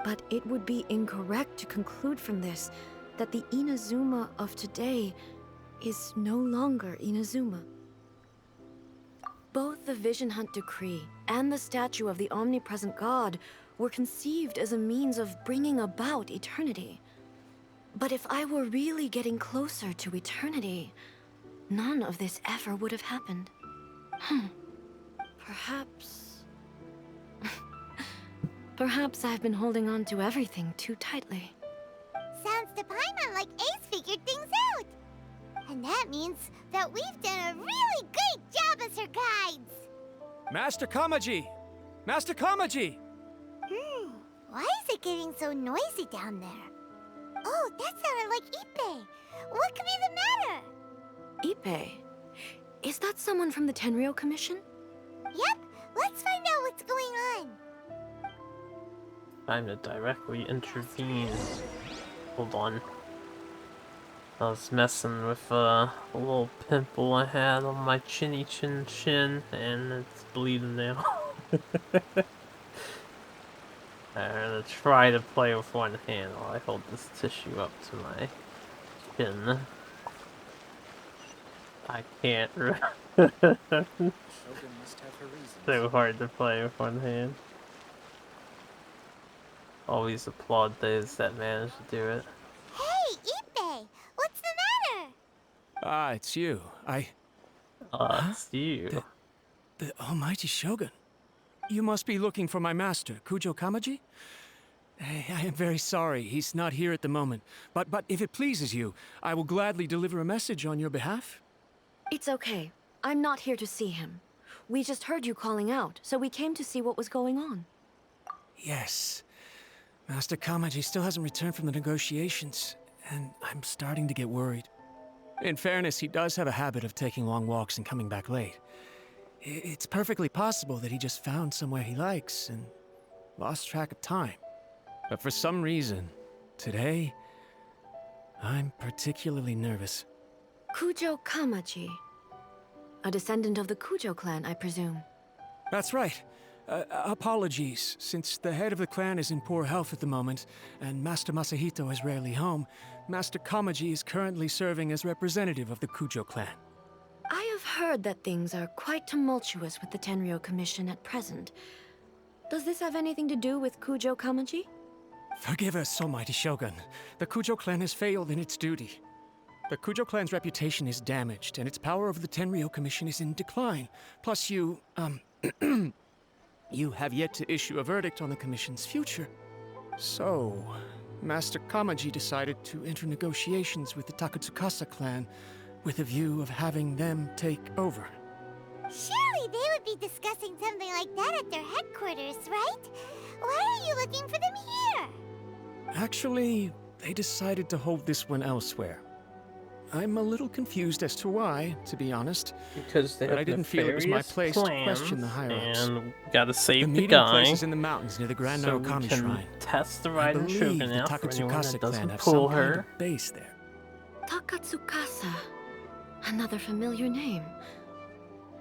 But it would be incorrect to conclude from this that the Inazuma of today is no longer Inazuma. Both the Vision Hunt Decree and the statue of the omnipresent god were conceived as a means of bringing about eternity. But if I were really getting closer to eternity, none of this ever would have happened. Perhaps... Perhaps I've been holding on to everything too tightly. Sounds to Paimon like Ace figured things out. And that means that we've done a really great job as her guides. Master Kamaji! Master Kamaji! Why is it getting so noisy down there? Oh, that sounded like Ippei. What could be the matter? Ippei? Is that someone from the Tenryou Commission? Yep, let's find out what's going on. Time to directly intervene. Hold on. I was messing with a little pimple I had on my chinny chin, and it's bleeding now. I'm gonna try to play with one hand while I hold this tissue up to my chin. I can't. So hard to play with one hand. Always applaud those that manage to do it. Hey, Ippei, what's the matter? Ah, it's you. It's you. The almighty Shogun. You must be looking for my master, Kujo Kamaji? I am very sorry, he's not here at the moment. But if it pleases you, I will gladly deliver a message on your behalf. It's okay. I'm not here to see him. We just heard you calling out, so we came to see what was going on. Yes. Master Kamaji still hasn't returned from the negotiations, and I'm starting to get worried. In fairness, he does have a habit of taking long walks and coming back late. It's perfectly possible that he just found somewhere he likes and lost track of time. But for some reason, today, I'm particularly nervous. Kujo Kamaji. A descendant of the Kujo clan, I presume. That's right. Apologies, since the head of the clan is in poor health at the moment, and Master Masahito is rarely home, Master Kamaji is currently serving as representative of the Kujo clan. I have heard that things are quite tumultuous with the Tenryou Commission at present. Does this have anything to do with Kujo Kamaji? Forgive us, almighty Shogun. The Kujo clan has failed in its duty. The Kujo clan's reputation is damaged, and its power over the Tenryou Commission is in decline. Plus you have yet to issue a verdict on the Commission's future. So, Master Kamaji decided to enter negotiations with the Takatsukasa clan with a view of having them take over. Surely they would be discussing something like that at their headquarters, right? Why are you looking for them here? Actually, they decided to hold this one elsewhere. I'm a little confused as to why, to be honest. Because they but have I didn't feel it was my place to plans, question the higher-ups. and gotta save the meeting guy. place is in the mountains near the Grand so we Okami can Shrine. test the I Raiden believe Shogun the out for anyone Takatsukasa that clan doesn't have pull some kind her. of base there. Takatsukasa. Another familiar name.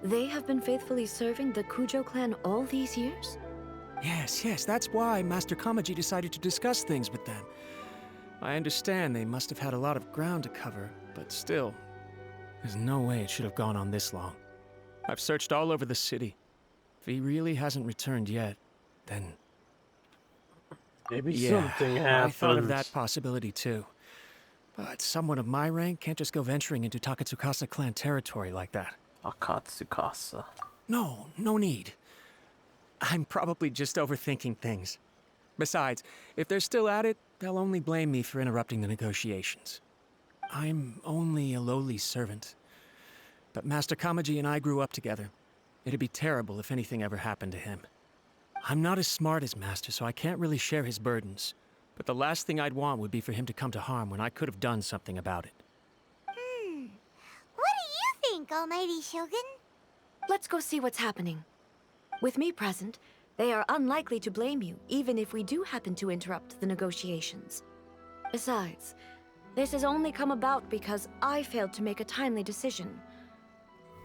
They have been faithfully serving the Kujo clan all these years? Yes, that's why Master Kamaji decided to discuss things with them. I understand they must have had a lot of ground to cover, but still, there's no way it should have gone on this long. I've searched all over the city. If he really hasn't returned yet, then... Maybe Yeah, something happened. I thought of that possibility too. But someone of my rank can't just go venturing into Takatsukasa clan territory like that. Takatsukasa. No need. I'm probably just overthinking things. Besides, if they're still at it, they'll only blame me for interrupting the negotiations. I'm only a lowly servant. But Master Kamaji and I grew up together. It'd be terrible if anything ever happened to him. I'm not as smart as Master, so I can't really share his burdens. But the last thing I'd want would be for him to come to harm when I could have done something about it. What do you think, Almighty Shogun? Let's go see what's happening. With me present, they are unlikely to blame you, even if we do happen to interrupt the negotiations. Besides, this has only come about because I failed to make a timely decision.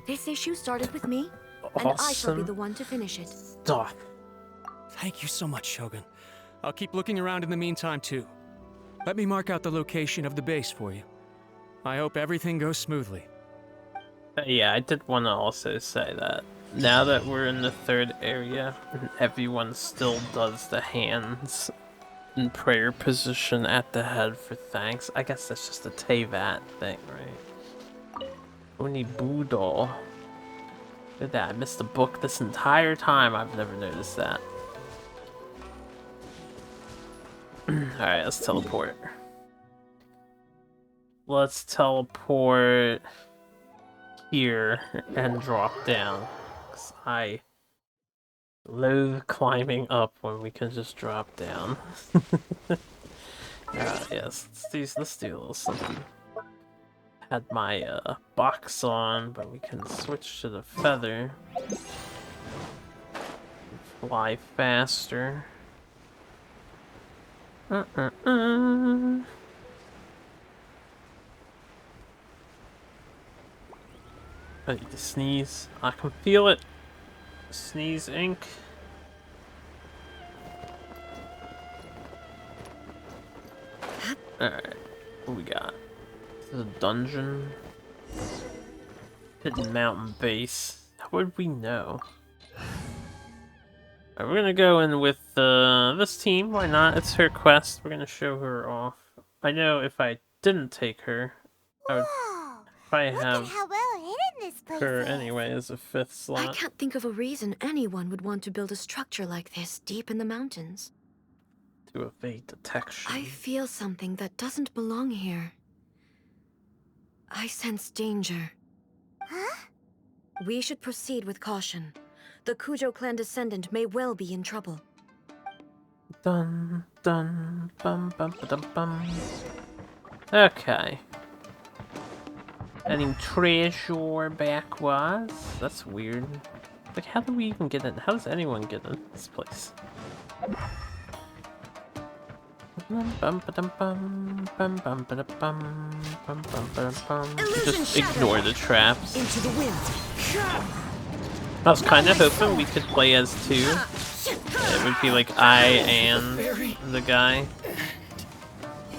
This issue started with me, and I shall be the one to finish it. Stop. Thank you so much, Shogun. I'll keep looking around in the meantime, too. Let me mark out the location of the base for you. I hope everything goes smoothly. Yeah, I did want to also say that now that we're in the third area, and everyone still does the hands in prayer position at the head for thanks. I guess that's just a Teyvat thing, right? Only Boodle. Look at that, I missed the book this entire time. I've never noticed that. Alright, let's teleport. Let's teleport here and drop down. 'Cause I loathe climbing up when we can just drop down. Yes, let's do a little something. Had my box on, but we can switch to the feather. Fly faster. I need to sneeze. I can feel it. Sneeze ink. Alright, what we got? This is a dungeon. Hidden mountain base. How would we know? Alright, we're gonna go in with this team. Why not? It's her quest. We're gonna show her off. I know if I didn't take her, I would probably have How well hidden this place her is. anyway as a fifth slot. I can't think of a reason anyone would want to build a structure like this deep in the mountains. To evade detection. I feel something that doesn't belong here. I sense danger. Huh? We should proceed with caution. The Kujo clan descendant may well be in trouble. Dun dun bum bum ba dum bum. Okay. Any treasure backwards? That's weird. Like, how do we even get in? How does anyone get in this place? Just ignore the traps. Into the wind. I was kind of hoping we could play as two. It would be like I and the guy.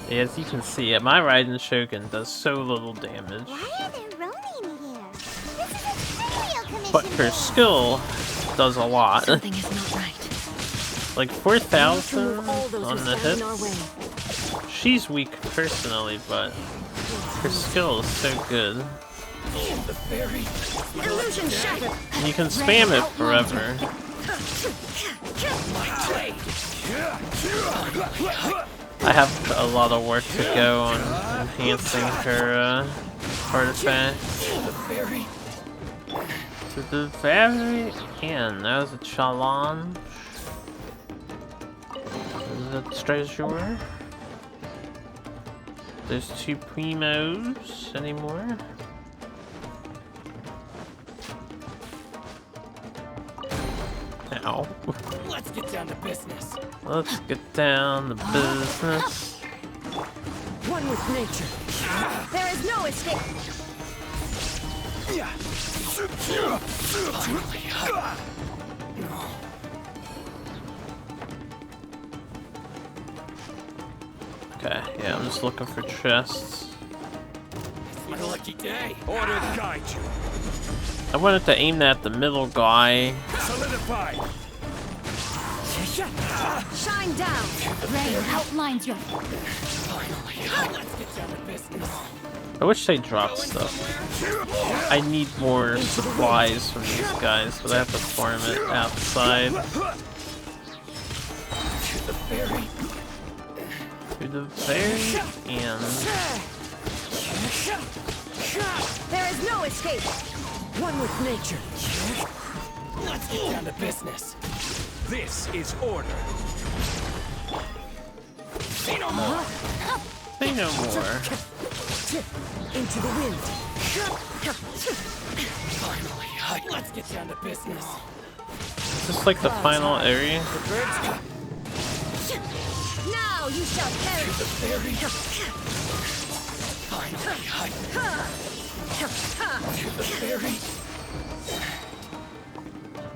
As you can see, my Raiden Shogun does so little damage. Why are there Ronin here? This is a burial commission. But her skill does a lot. Something is not right. Like 4,000 All those on who the stand in our hits. way. She's weak personally, but her skill is so good. Illusion shattered. You can spam it forever. I have a lot of work to go on enhancing her artifact. To the very end, that was a challenge. The treasure. There's two primos anymore. Ow. Let's get down to business. Let's get down to business. One with nature. There is no escape. Okay, yeah, I'm just looking for chests. It's my lucky day. Order guide you. I wanted to aim at the middle guy. Solidify. Shine down! Rain outlines your... I wish they dropped stuff. I need more supplies from these guys, but I have to farm it outside. To the ferry and... There is no escape! One with nature. Let's get down to business. This is order. Say no more. Say no more. Into the wind. Finally, let's get down to business. Is this like the final area? Now you shall perish!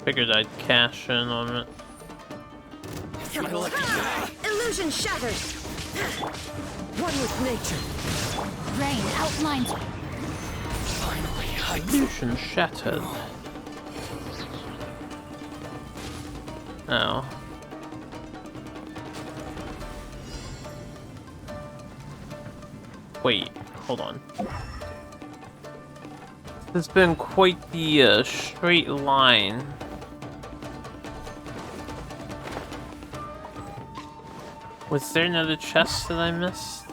Figured I'd cash in on it. Illusion shattered! One with nature. Rain outlines... Illusion shattered. Oh. Wait, hold on. It's been quite the straight line. Was there another chest that I missed?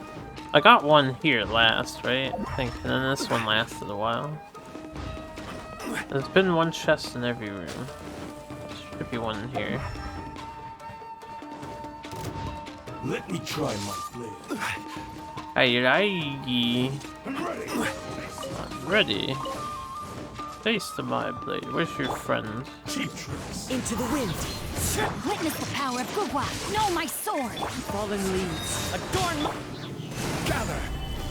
I got one here last, right? I think, and then this one lasted a while. There's been one chest in every room. Should be one in here. Let me try my blade. Aye. I'm ready. I'm ready. Taste of my blade. Where's your friend? Cheap tricks. Into the wind. Witness the power of Gugwa! Know my sword! Fallen leaves. Adorn my... Gather.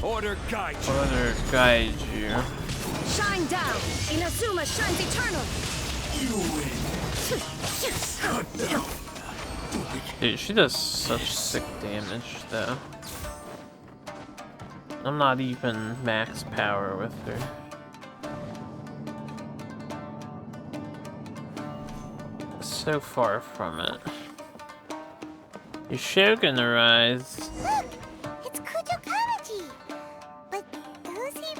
Order guide you. Order guide you. Shine down! Inazuma shines eternal! You win. Good enough. Dude, she does such sick damage, though. I'm not even max power with her. So far from it. Your Shogun arrives. Look! It's Kujo Kamaji! But who's he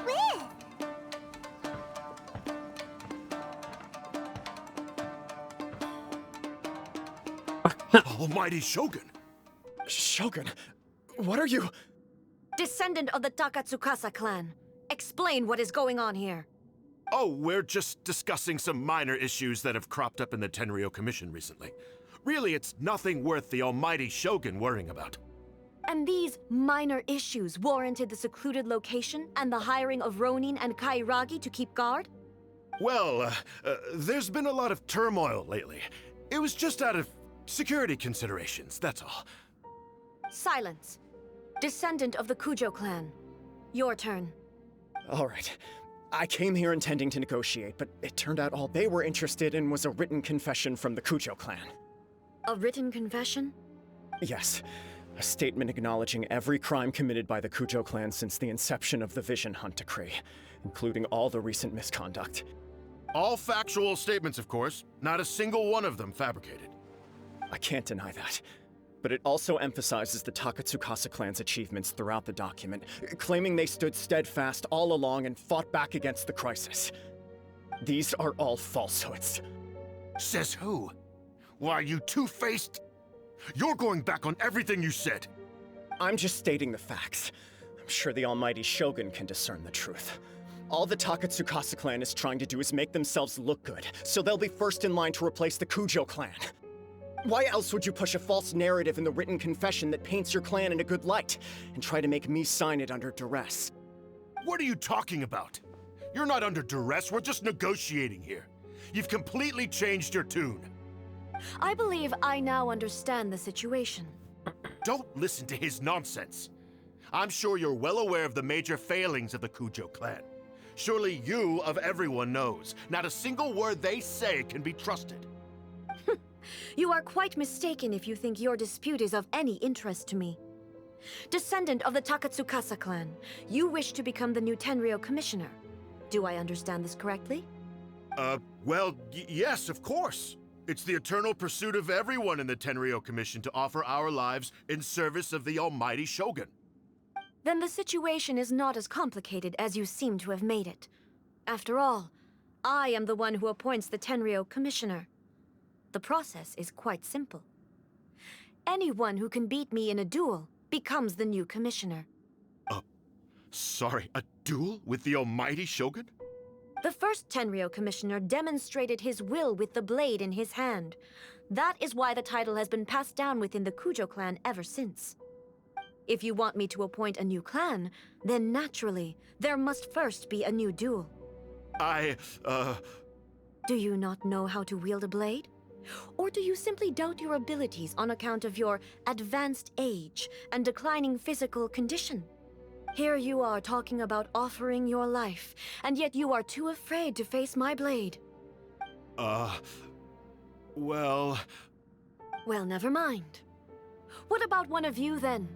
with? Almighty Shogun. Shogun, what are you? Descendant of the Takatsukasa clan. Explain what is going on here. Oh, we're just discussing some minor issues that have cropped up in the Tenryou Commission recently. Really, it's nothing worth the almighty Shogun worrying about. And these minor issues warranted the secluded location and the hiring of Ronin and Kairagi to keep guard? Well, there's been a lot of turmoil lately. It was just out of security considerations, that's all. Silence. Descendant of the Kujo clan. Your turn. All right. I came here intending to negotiate, but it turned out all they were interested in was a written confession from the Kujo clan. A written confession? Yes. A statement acknowledging every crime committed by the Kujo clan since the inception of the Vision Hunt Decree, including all the recent misconduct. All factual statements, of course. Not a single one of them fabricated. I can't deny that. But it also emphasizes the Takatsukasa clan's achievements throughout the document, claiming they stood steadfast all along and fought back against the crisis. These are all falsehoods. Says who? Why, you two-faced... You're going back on everything you said. I'm just stating the facts. I'm sure the almighty Shogun can discern the truth. All the Takatsukasa clan is trying to do is make themselves look good, so they'll be first in line to replace the Kujo clan. Why else would you push a false narrative in the written confession that paints your clan in a good light, and try to make me sign it under duress? What are you talking about? You're not under duress, we're just negotiating here. You've completely changed your tune. I believe I now understand the situation. Don't listen to his nonsense. I'm sure you're well aware of the major failings of the Kujo clan. Surely you, of everyone, knows. Not a single word they say can be trusted. You are quite mistaken if you think your dispute is of any interest to me. Descendant of the Takatsukasa clan, you wish to become the new Tenryou commissioner. Do I understand this correctly? Well, yes, of course. It's the eternal pursuit of everyone in the Tenryou Commission to offer our lives in service of the almighty Shogun. Then the situation is not as complicated as you seem to have made it. After all, I am the one who appoints the Tenryou commissioner. The process is quite simple. Anyone who can beat me in a duel becomes the new commissioner. Sorry, a duel with the almighty Shogun? The first Tenryou commissioner demonstrated his will with the blade in his hand. That is why the title has been passed down within the Kujo clan ever since. If you want me to appoint a new clan, then naturally, there must first be a new duel. Do you not know how to wield a blade? Or do you simply doubt your abilities on account of your advanced age and declining physical condition? Here you are talking about offering your life, and yet you are too afraid to face my blade. Well, never mind. What about one of you, then?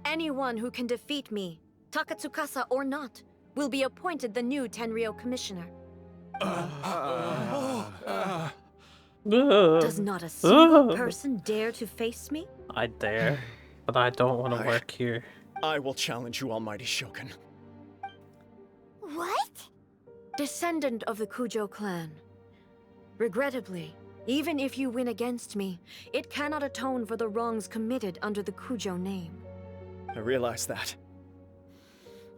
Anyone who can defeat me, Takatsukasa or not, will be appointed the new Tenryou commissioner. Does not a single person dare to face me? I dare, but I don't want to work here. I will challenge you, almighty Shogun. What? Descendant of the Kujo clan. Regrettably, even if you win against me, it cannot atone for the wrongs committed under the Kujo name. I realize that.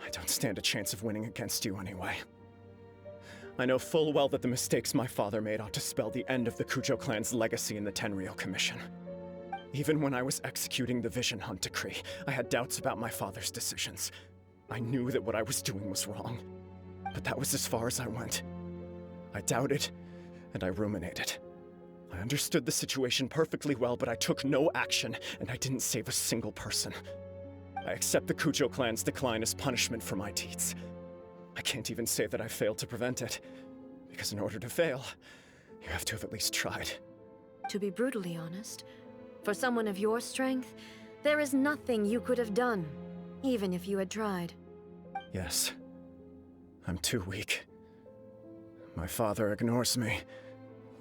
I don't stand a chance of winning against you anyway. I know full well that the mistakes my father made ought to spell the end of the Kujo clan's legacy in the Tenryou Commission. Even when I was executing the Vision Hunt decree, I had doubts about my father's decisions. I knew that what I was doing was wrong, but that was as far as I went. I doubted, and I ruminated. I understood the situation perfectly well, but I took no action, and I didn't save a single person. I accept the Kujo clan's decline as punishment for my deeds. I can't even say that I failed to prevent it, because in order to fail, you have to have at least tried. To be brutally honest, for someone of your strength, there is nothing you could have done, even if you had tried. Yes. I'm too weak. My father ignores me.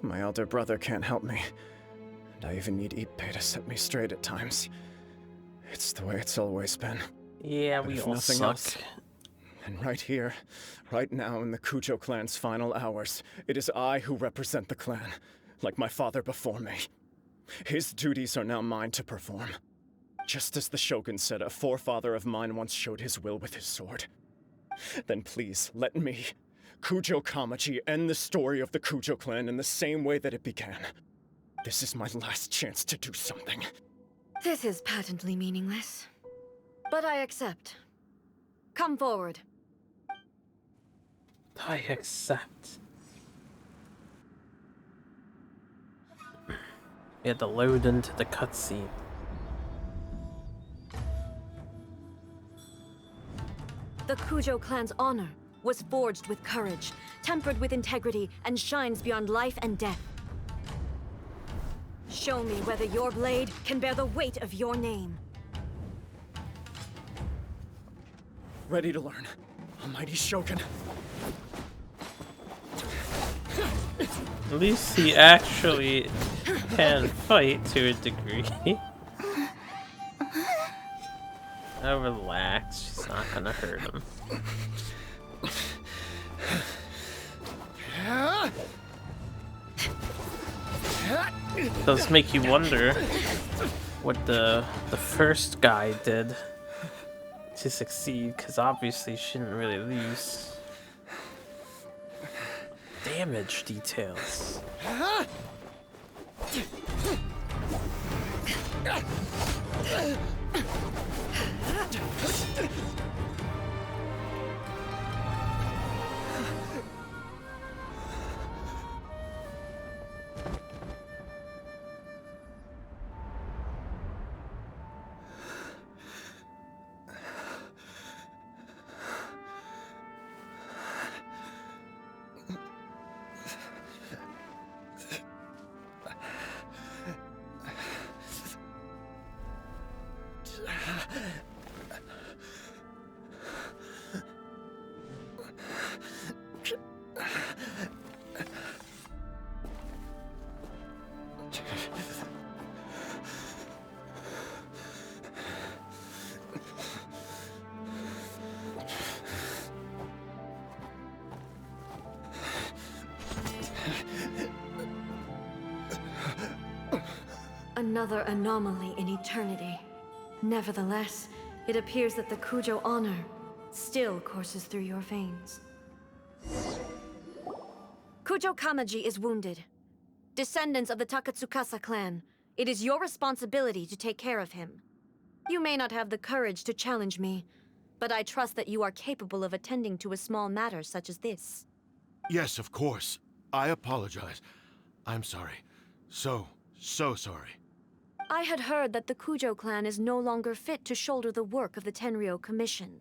My elder brother can't help me. And I even need Ippei to set me straight at times. It's the way it's always been. Yeah, But we if all nothing suck. else, and right here, right now in the Kujo clan's final hours, it is I who represent the clan, like my father before me. His duties are now mine to perform. Just as the Shogun said, a forefather of mine once showed his will with his sword. Then please, let me, Kujo Kamaji, end the story of the Kujo clan in the same way that it began. This is my last chance to do something. This is patently meaningless. But I accept. Come forward. I accept. We had to load into the cutscene. The Kujo clan's honor was forged with courage, tempered with integrity, and shines beyond life and death. Show me whether your blade can bear the weight of your name. Ready to learn, almighty Shogun. At least he actually can fight to a degree. Oh, relax. She's not gonna hurt him. It does make you wonder what the first guy did to succeed, because obviously she didn't really lose. Damage details. Another anomaly in eternity. Nevertheless, it appears that the Kujo honor still courses through your veins. Kujo Kamaji is wounded. Descendants of the Takatsukasa clan, it is your responsibility to take care of him. You may not have the courage to challenge me, but I trust that you are capable of attending to a small matter such as this. Yes, of course. I apologize. I'm sorry. So sorry. I had heard that the Kujo clan is no longer fit to shoulder the work of the Tenryou Commission.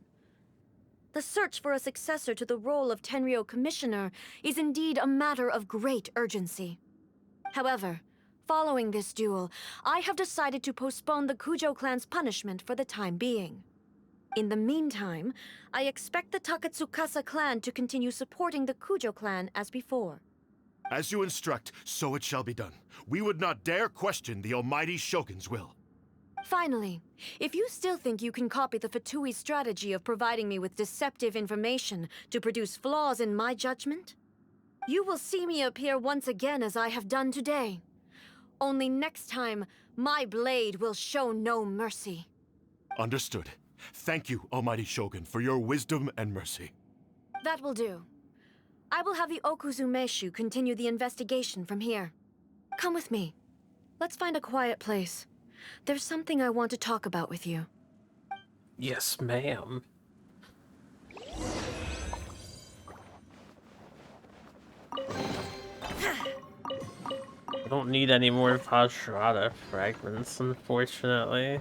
The search for a successor to the role of Tenryou Commissioner is indeed a matter of great urgency. However, following this duel, I have decided to postpone the Kujo clan's punishment for the time being. In the meantime, I expect the Takatsukasa clan to continue supporting the Kujo clan as before. As you instruct, so it shall be done. We would not dare question the almighty Shogun's will. Finally, if you still think you can copy the Fatui strategy of providing me with deceptive information to produce flaws in my judgment, you will see me appear once again as I have done today. Only next time, my blade will show no mercy. Understood. Thank you, almighty Shogun, for your wisdom and mercy. That will do. I will have the Okuzumeshu continue the investigation from here. Come with me. Let's find a quiet place. There's something I want to talk about with you. Yes, ma'am. I don't need any more Vajrata fragments, unfortunately.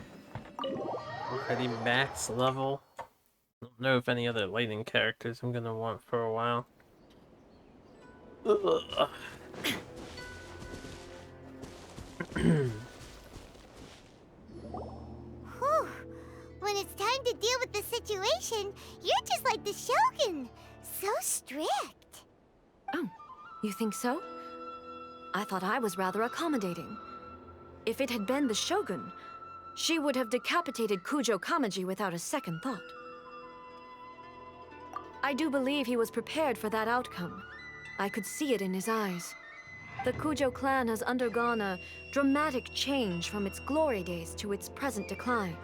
Already max level. I don't know if any other lightning characters I'm gonna want for a while. Ugh. Whew. When it's time to deal with the situation, you're just like the Shogun. So strict. Oh, you think so? I thought I was rather accommodating. If it had been the Shogun, she would have decapitated Kujo Kamaji without a second thought. I do believe he was prepared for that outcome. I could see it in his eyes. The Kujo clan has undergone a dramatic change from its glory days to its present decline.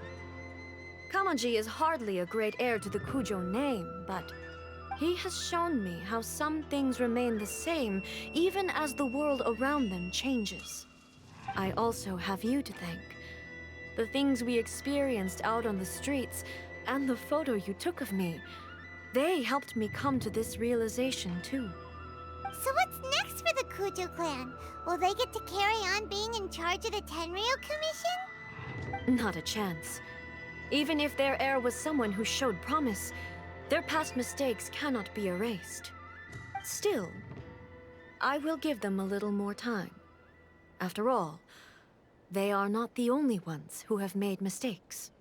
Kamaji is hardly a great heir to the Kujo name, but he has shown me how some things remain the same even as the world around them changes. I also have you to thank. The things we experienced out on the streets and the photo you took of me, they helped me come to this realization too. So what's next for the Kujo clan? Will they get to carry on being in charge of the Tenryou Commission? Not a chance. Even if their heir was someone who showed promise, their past mistakes cannot be erased. Still, I will give them a little more time. After all, they are not the only ones who have made mistakes.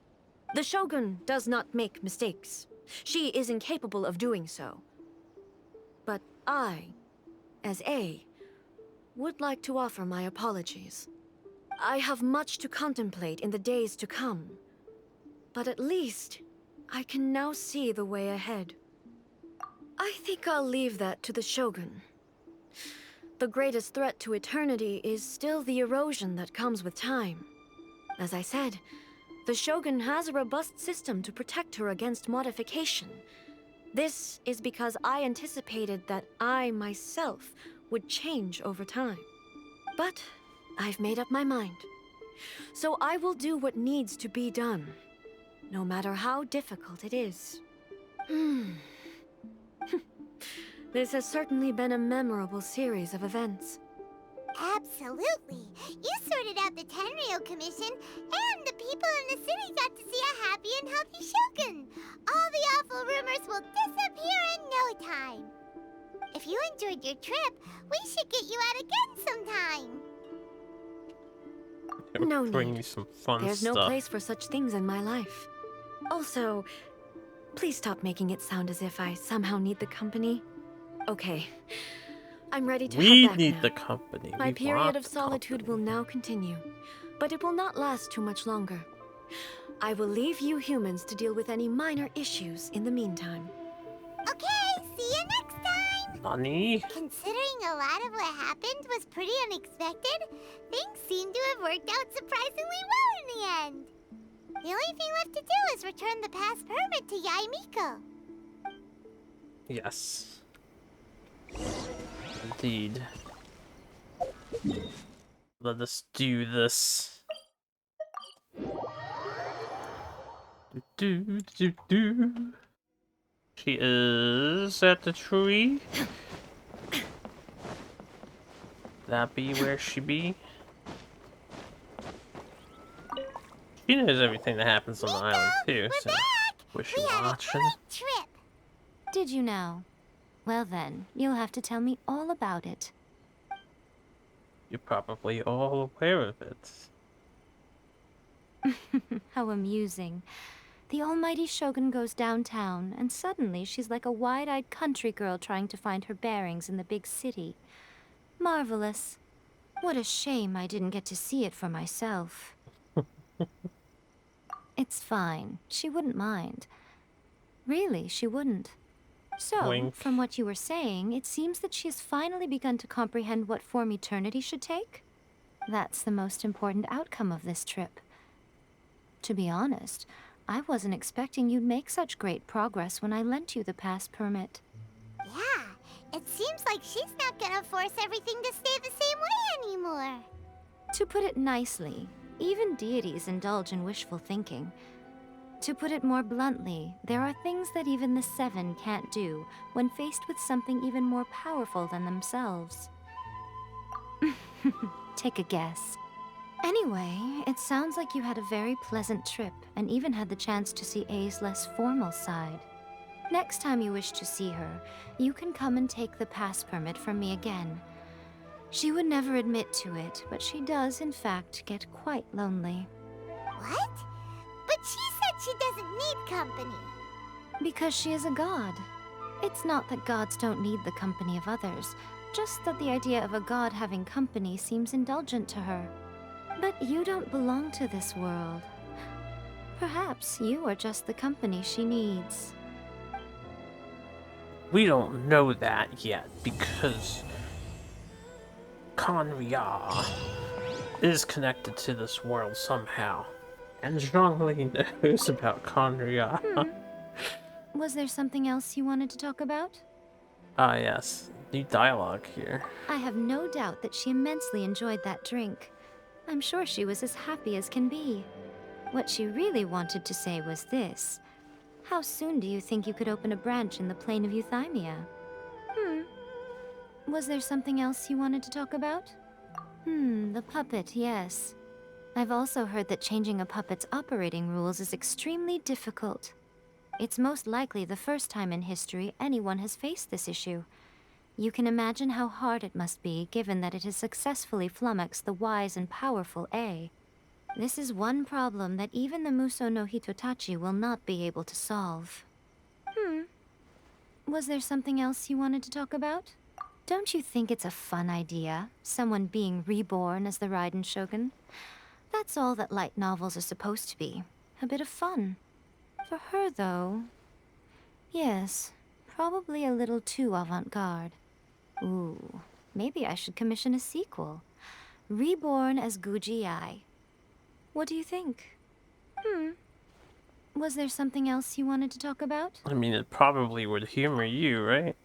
The Shogun does not make mistakes. She is incapable of doing so. But I, as A, would like to offer my apologies. I have much to contemplate in the days to come, but at least I can now see the way ahead. I think I'll leave that to the Shogun. The greatest threat to eternity is still the erosion that comes with time. As I said, the Shogun has a robust system to protect her against modification. This is because I anticipated that I myself would change over time. But I've made up my mind. So I will do what needs to be done, no matter how difficult it is. This has certainly been a memorable series of events. Absolutely. You sorted out the Tenryou Commission, and the people in the city got to see a happy and healthy Shogun. All the awful rumors will disappear in no time. If you enjoyed your trip, we should get you out again sometime. No Bring need. me some fun There's stuff. no place for such things in my life. Also, please stop making it sound as if I somehow need the company. Okay, I'm ready to We head back need now. the company. My We period want of the solitude company. will now continue, but it will not last too much longer. I will leave you humans to deal with any minor issues in the meantime. Okay, see you next time! Nani? Considering a lot of what happened was pretty unexpected, things seem to have worked out surprisingly well in the end. The only thing left to do is return the past permit to Yaimiko. Yes. Indeed. Let us do this. Do. She is at the tree. That be where she be? She knows everything that happens on the island too, so wish you watching. Trip. Did you now? Well then, you'll have to tell me all about it. You're probably all aware of it. How amusing. The almighty Shogun goes downtown, and suddenly she's like a wide-eyed country girl trying to find her bearings in the big city. Marvelous. What a shame I didn't get to see it for myself. It's fine. She wouldn't mind. Really, she wouldn't. So, Wink. from what you were saying, it seems that she has finally begun to comprehend what form eternity should take? That's the most important outcome of this trip. To be honest, I wasn't expecting you'd make such great progress when I lent you the pass permit. Yeah, it seems like she's not gonna force everything to stay the same way anymore. To put it nicely, even deities indulge in wishful thinking. To put it more bluntly, there are things that even the Seven can't do when faced with something even more powerful than themselves. Take a guess. Anyway, it sounds like you had a very pleasant trip and even had the chance to see A's less formal side. Next time you wish to see her, you can come and take the pass permit from me again. She would never admit to it, but she does, in fact, get quite lonely. What? But she said she doesn't need company. Because she is a god. It's not that gods don't need the company of others, just that the idea of a god having company seems indulgent to her. But you don't belong to this world. Perhaps you are just the company she needs. We don't know that yet because Conria is connected to this world somehow. And Zhongli knows about Conria. Was there something else you wanted to talk about? Ah, yes. New dialogue here. I have no doubt that she immensely enjoyed that drink. I'm sure she was as happy as can be. What she really wanted to say was this. How soon do you think you could open a branch in the plain of Euthymia? Was there something else you wanted to talk about? The puppet, yes. I've also heard that changing a puppet's operating rules is extremely difficult. It's most likely the first time in history anyone has faced this issue. You can imagine how hard it must be, given that it has successfully flummoxed the wise and powerful A. This is one problem that even the Muso no Hitotachi will not be able to solve. Was there something else you wanted to talk about? Don't you think it's a fun idea, someone being reborn as the Raiden Shogun? That's all that light novels are supposed to be. A bit of fun. For her, though... yes, probably a little too avant-garde. Ooh, maybe I should commission a sequel. Reborn as Guji Ai. What do you think? Was there something else you wanted to talk about? I mean, it probably would humor you, right?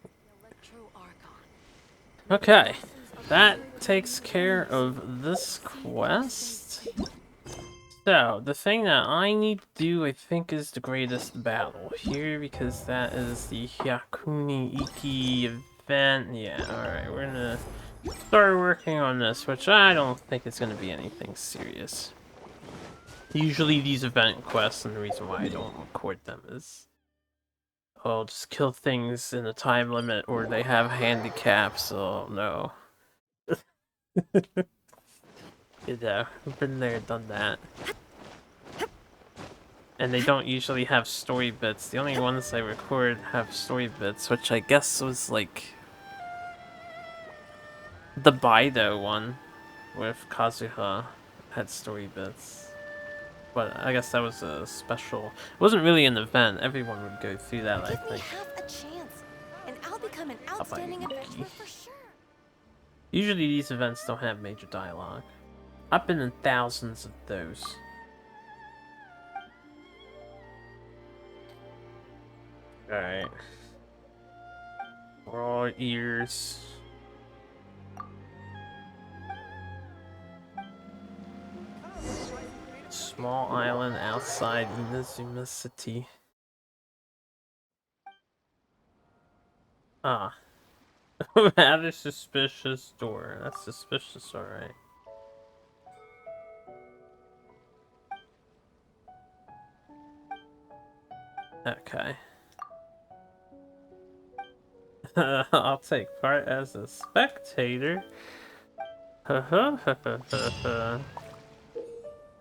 Okay, that takes care of this quest. So, the thing that I need to do, I think, is the greatest battle here, because that is the Hyakuni Iki event. Yeah, alright, we're gonna start working on this, which I don't think is gonna be anything serious. Usually these event quests, and the reason why I don't record them is... I'll just kill things in a time limit, or they have handicaps, so no. You know, I've been there, done that. And they don't usually have story bits. The only ones I record have story bits, which I guess was like... the Baido one, with Kazuha had story bits. But I guess that was a special... It wasn't really an event, everyone would go through that, I think. Give me half a chance, and I'll I'll become an outstanding adventurer for sure. Usually these events don't have major dialogue. I've been in thousands of those. Alright. We're all ears. Small island outside Inazuma City. Ah. Rather suspicious door. That's suspicious, alright. Okay. I'll take part as a spectator. Alright,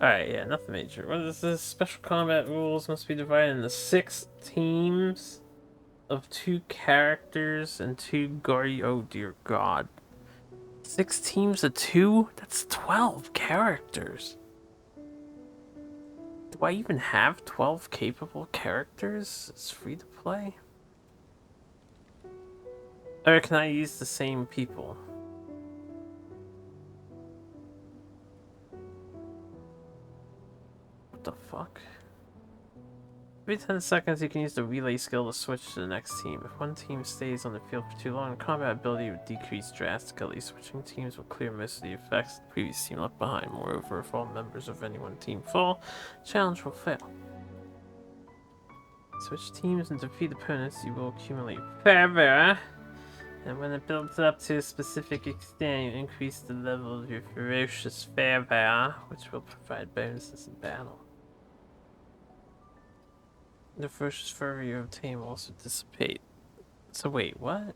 yeah, nothing major. What is this? Special combat rules must be divided into 6 teams of 2 characters and 2 guardian. Oh dear god. 6 teams of 2? That's 12 characters. Do I even have 12 capable characters? It's free to play? Or can I use the same people? What the fuck? Every 10 seconds you can use the relay skill to switch to the next team. If one team stays on the field for too long, combat ability would decrease drastically. Switching teams will clear most of the effects the previous team left behind. Moreover, if all members of any one team fall, challenge will fail. Switch teams and defeat opponents, you will accumulate fervor. And when it builds up to a specific extent, you increase the level of your ferocious fervor, which will provide bonuses in battle. The ferocious fervor you obtain will also dissipate. So wait, what?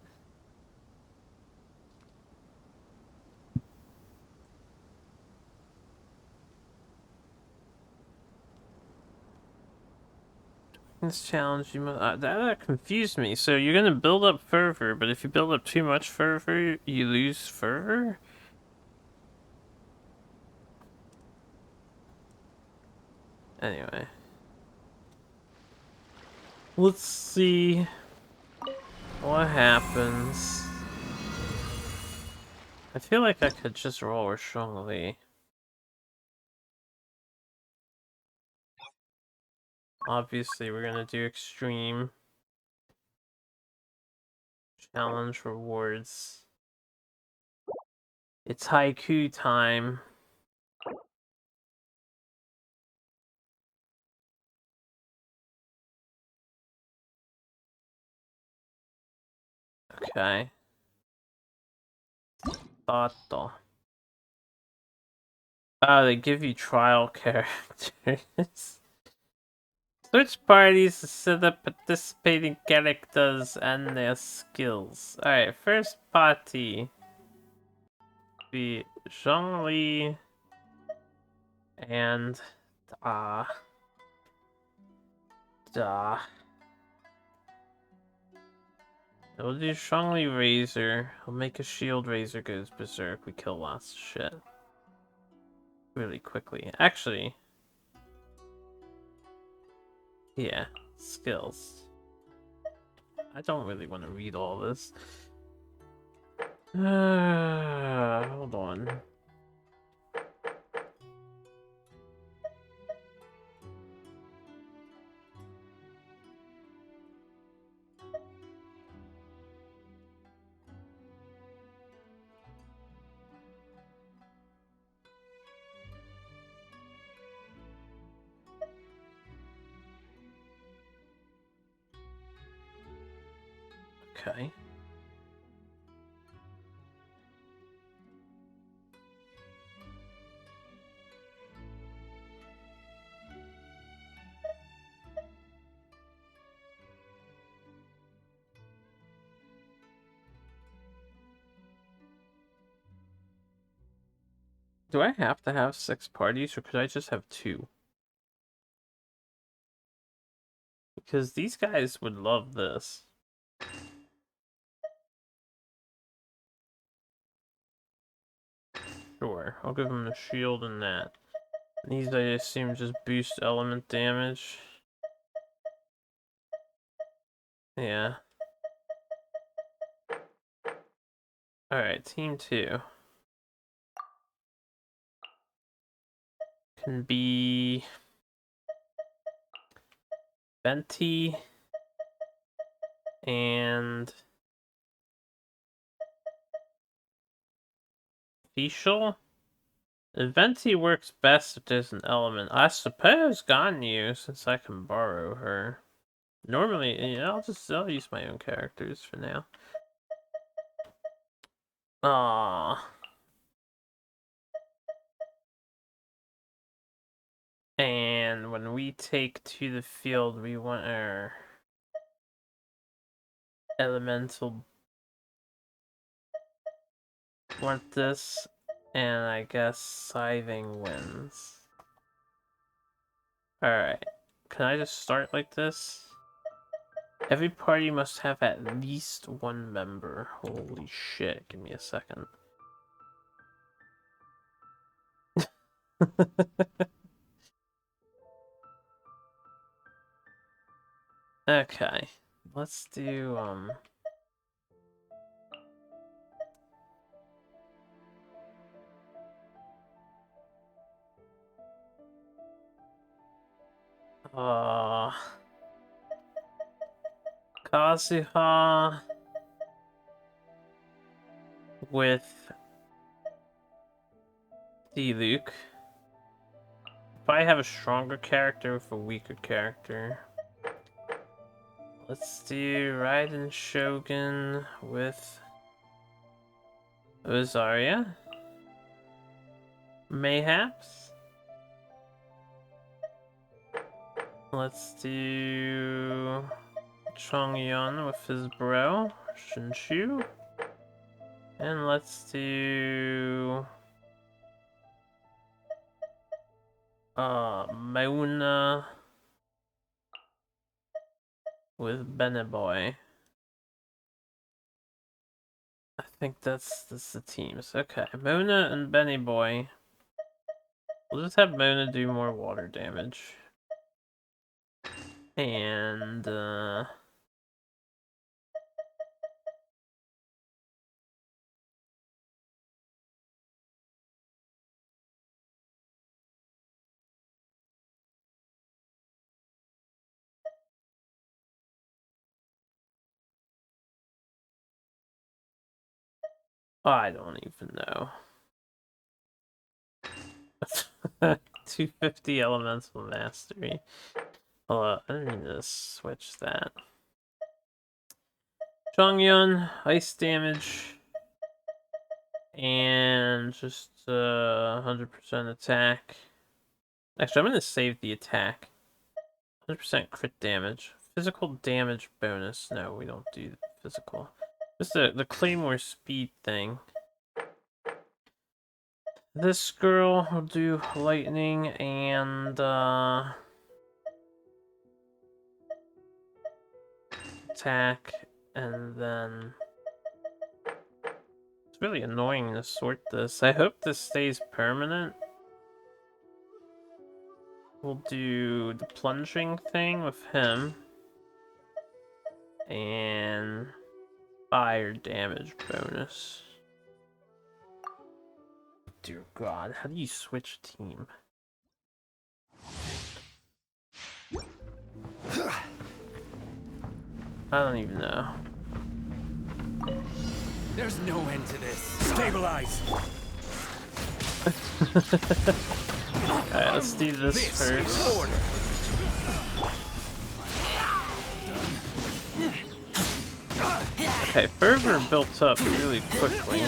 This challenge, you must. That confused me. So you're gonna build up fervor, but if you build up too much fervor, you lose fervor? Anyway. Let's see what happens. I feel like I could just roll strongly. Obviously, we're gonna do extreme. Challenge rewards. It's haiku time. Okay. Thought. They give you trial characters. Switch parties to set up participating characters and their skills. Alright, first party. Be Zhongli and Da. We'll do Zhongli Razor. I'll make a shield Razor goes berserk. We kill lots of shit. Really quickly. Actually. Yeah. Skills. I don't really want to read all this. Hold on. Okay. Do I have to have 6 parties, or could I just have 2? Because these guys would love this. Sure, I'll give them the shield and that. These, I assume, just boost element damage. Yeah. Alright, team 2. Can be Venti and Fischl. Venti works best if there's an element. I suppose Ganyu, since I can borrow her. Normally, yeah, I'll use my own characters for now. And when we take to the field, we want our elemental. Want this, and I guess scything wins. Alright, can I just start like this? Every party must have at least one member. Holy shit, give me a second. Okay, let's do, Kazuha with D-Luke. If I have a stronger character with a weaker character. Let's do Raiden Shogun with Ozaria. Mayhaps. Let's do Chongyun with his bro, Shinshu. And let's do Mauna with Beneboy. I think that's the teams. Okay, Mona and Beneboy. We'll just have Mona do more water damage. And I don't even know. 250 elemental mastery. Hold on, I need to switch that. Chongyun, ice damage. And just 100% attack. Actually, I'm going to save the attack. 100% crit damage. Physical damage bonus. No, we don't do physical. Just the Claymore speed thing. This girl will do lightning and attack, and then it's really annoying to sort this. I hope this stays permanent. We'll do the plunging thing with him and fire damage bonus. Dear God, how do you switch team? I don't even know. There's no end to this. Stabilize. Alright, let's do this first. Okay, fervor built up really quickly.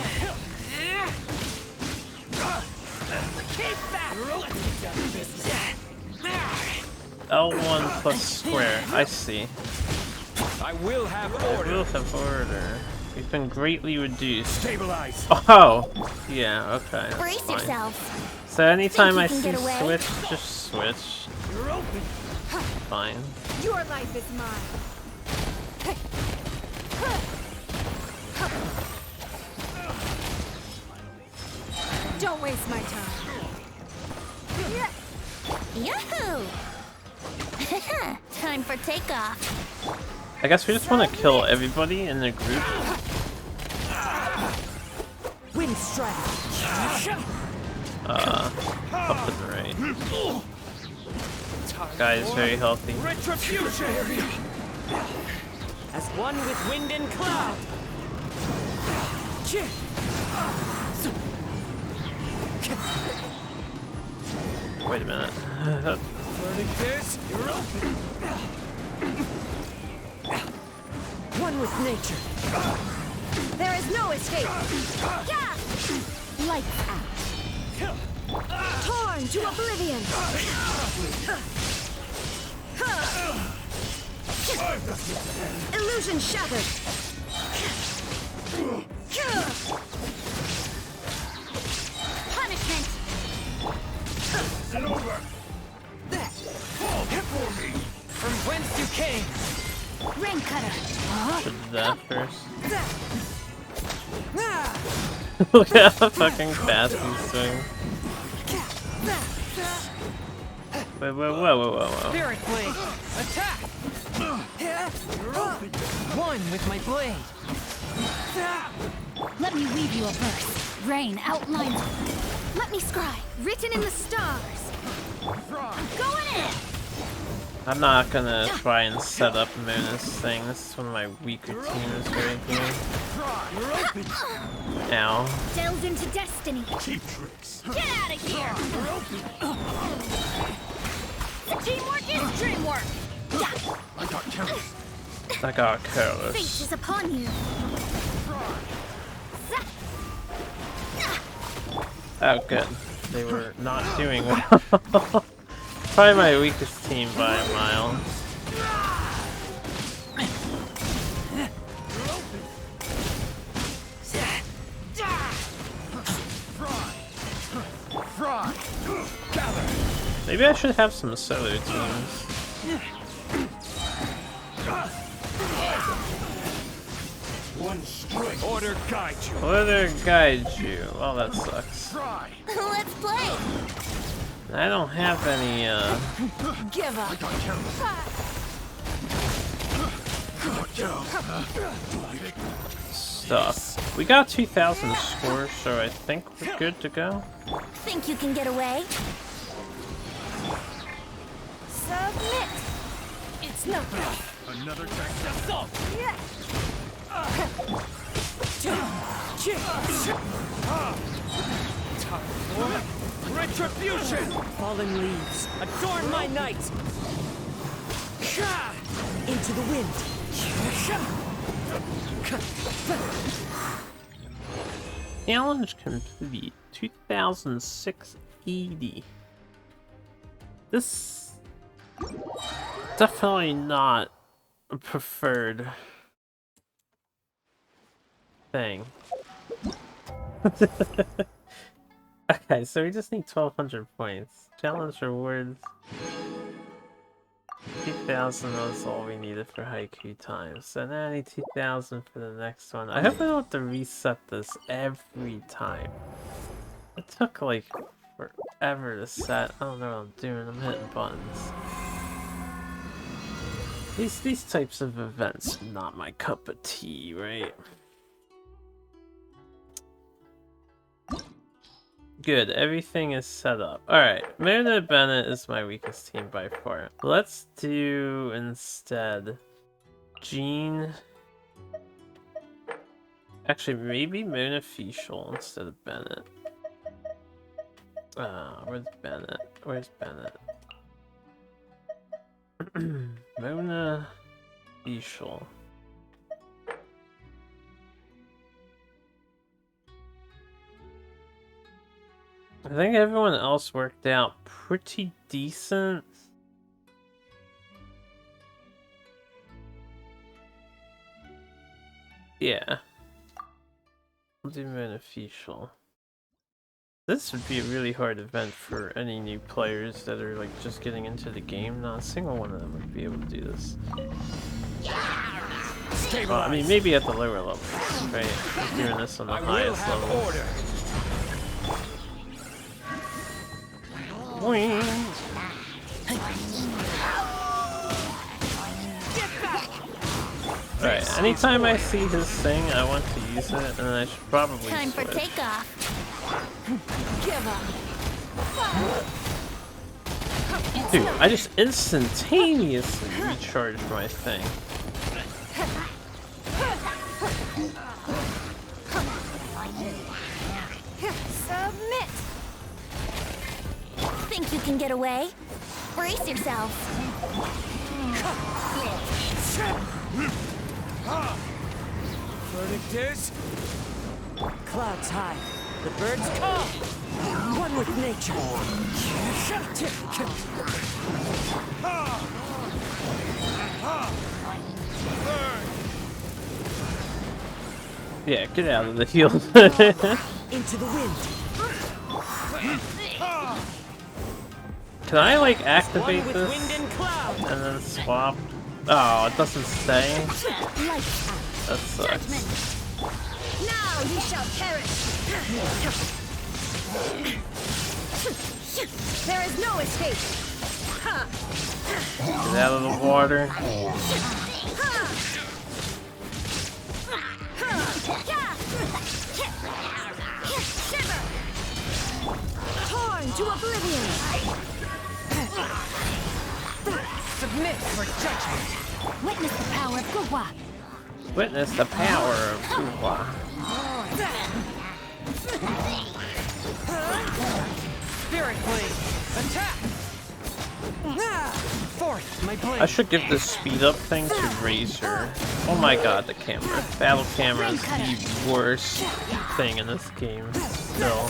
L1 plus square, I see. I will have order. I will have order. We've been greatly reduced. Stabilize. Oh! Yeah, okay. Brace yourself. So anytime I Think see you can get away? switch, just switch. Fine. Your life is mine. Don't waste my time. Yahoo! Time for takeoff. I guess we just want to kill everybody in the group. Wind strike. Up and right. Guy is very healthy. Retribution. As one with wind and cloud. Wait a minute. Learning this, you're open. One with nature. There is no escape. Lights out. Torn to oblivion. Illusion shattered. Punishment! From whence you came. Ring cutter! Should do that first. Look at how fucking fast he's swinging. Whoa. Spirit blade. Attack. One with my blade. Let me weave you a verse. Rain outlines. Let me scry. Written in the stars. I'm going in! I'm not gonna try and set up Mona's thing. This is one of my weaker teams right here. Ow. Delve into destiny. Cheap tricks. Get out of here! Teamwork is dreamwork! I got careless. Fate is upon you. Oh, good. They were not doing well. Probably my weakest team by a mile. Maybe I should have some solo teams. Order guide you. Order guide you. Well, that sucks. Let's play! I don't have any, Give up! stuff. We got 2,000 scores, so I think we're good to go. Think you can get away? Submit! It's no good! Another assault. Retribution! Fallen leaves, adorn my night! Into the wind! Challenge complete. 2,680. This definitely not a preferred thing. Okay, so we just need 1,200 points. Challenge rewards. 2,000 was all we needed for Haiku time. So now I need 2,000 for the next one. I hope I don't have to reset this every time. It took like forever to set. I don't know what I'm doing. I'm hitting buttons. These types of events are not my cup of tea, right? Good, everything is set up. Alright, Meredith Bennett is my weakest team by far. Let's do instead Jean. Actually, maybe Mona Fischl instead of Bennett. Where's Bennett? Where's Bennett? Mona Fischl. I think everyone else worked out pretty decent. Yeah. I'll do beneficial. This would be a really hard event for any new players that are like just getting into the game. Not a single one of them would be able to do this. Well, I mean, maybe at the lower levels, right? I'm doing this on the highest level. Alright, anytime I see his thing, I want to use it, and I should probably Time for switch. takeoff. Give up. Dude, I just instantaneously recharged my thing. Submit. Think you can get away? Brace yourself. Verdict is... Clouds high. The birds come. One with nature. Yeah, get out of the field. Into the wind. Can I, like, activate One with this wind and cloud. and then swap? Oh, it doesn't stay? That sucks. Now you shall perish. There is no escape. Get out of the water. Torn to oblivion. Submit for judgment. Witness the power of Gugwa. Witness the power of Kuwa. Spirit blade. Attack. Forth my blade. I should give this speed up thing to Razor. Oh my god, the camera. Battle camera is the worst thing in this game. Still.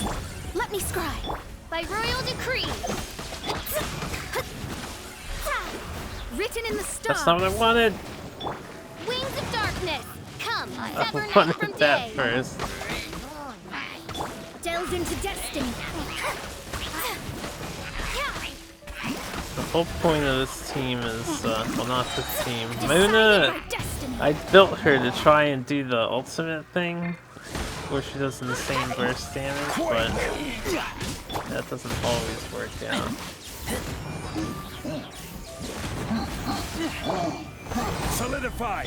Let me scribe. By royal decree. Written in the stars. That's not what I wanted. Wings of darkness. Come, I sever night wanted from that day. first. Delve into destiny. The whole point of this team is, well, not this team. Muna! I built her to try and do the ultimate thing, where she does insane burst damage, but that doesn't always work out. Solidify.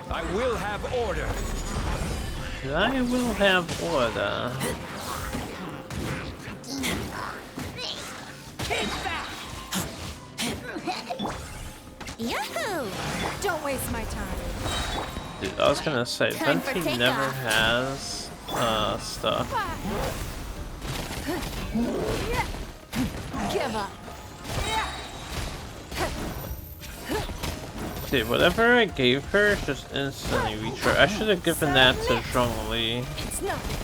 I will have order. I will have order. Yahoo! Don't waste my time. Dude, I was gonna say, Time for Venti never takeoff. has, stuff. Give up. Dude, whatever I gave her just instantly recharged. I should have given that to Zhongli. It's nothing.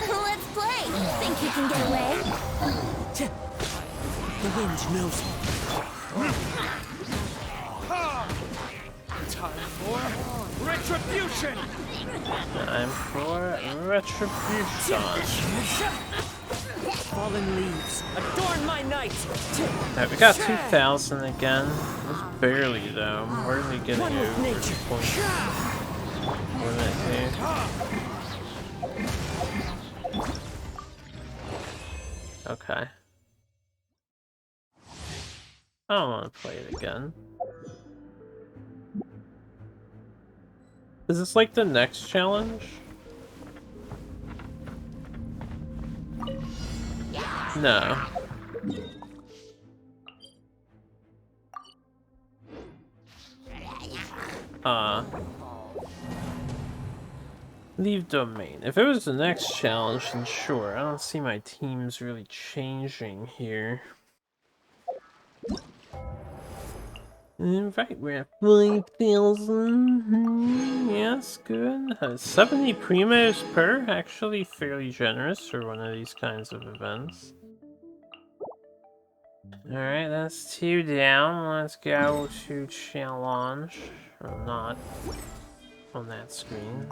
Let's play. Think you can get away? The wind knows me. Time for retribution. Time for retribution. Fallen leaves adorn my night. Alright, we got 2,000 again. Just barely though. I'm barely getting One with over nature. the point limit here. Okay. I don't want to play it again. Is this like the next challenge? No. Leave domain. If it was the next challenge, then sure. I don't see my teams really changing here. Right, we're at 5,000. Yes, good. 70 primos per, actually fairly generous for one of these kinds of events. Alright, that's 2 down. Let's go to challenge. Or not on that screen.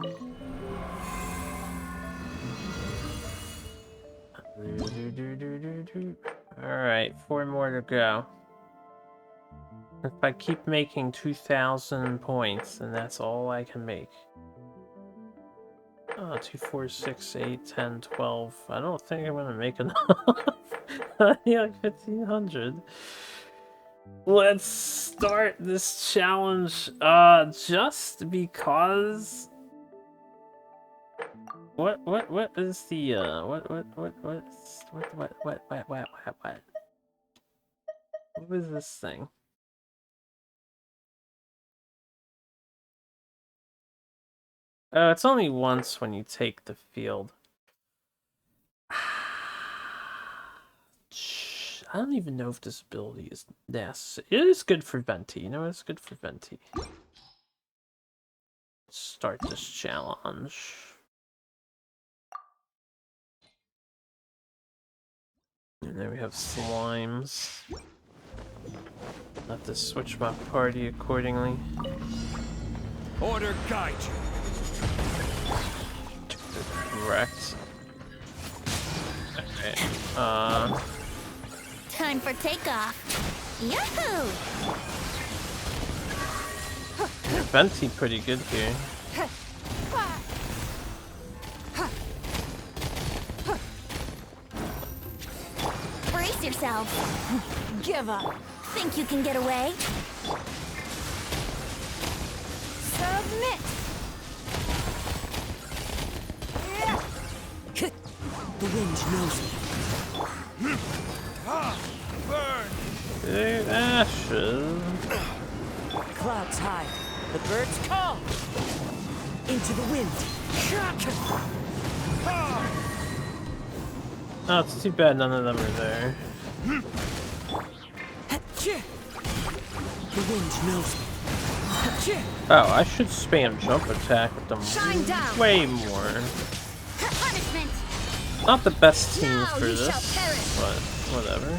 Alright, 4 more to go. If I keep making 2,000 points, then that's all I can make. 2, 4, 6, 8, 10, 12. I don't think I'm gonna make enough. Yeah, like 1500. Let's start this challenge. Just because. What is the what is this thing? It's only once when you take the field. I don't even know if this ability is necessary. It is good for Venti. You know, it's good for Venti. Start this challenge. And then we have slimes. I'll have to switch my party accordingly. Order guide you. Correct. Okay. Time for takeoff. Yahoo! Venti pretty good here. Brace yourselves. Give up. Think you can get away? Submit. The wind knows me. Burn! Big ashes. Clouds high. The birds come. Into the wind. Oh, it's too bad none of them are there. The wind knows me. Oh, I should spam jump attack with them way more. Punishment. Not the best team for this, but whatever.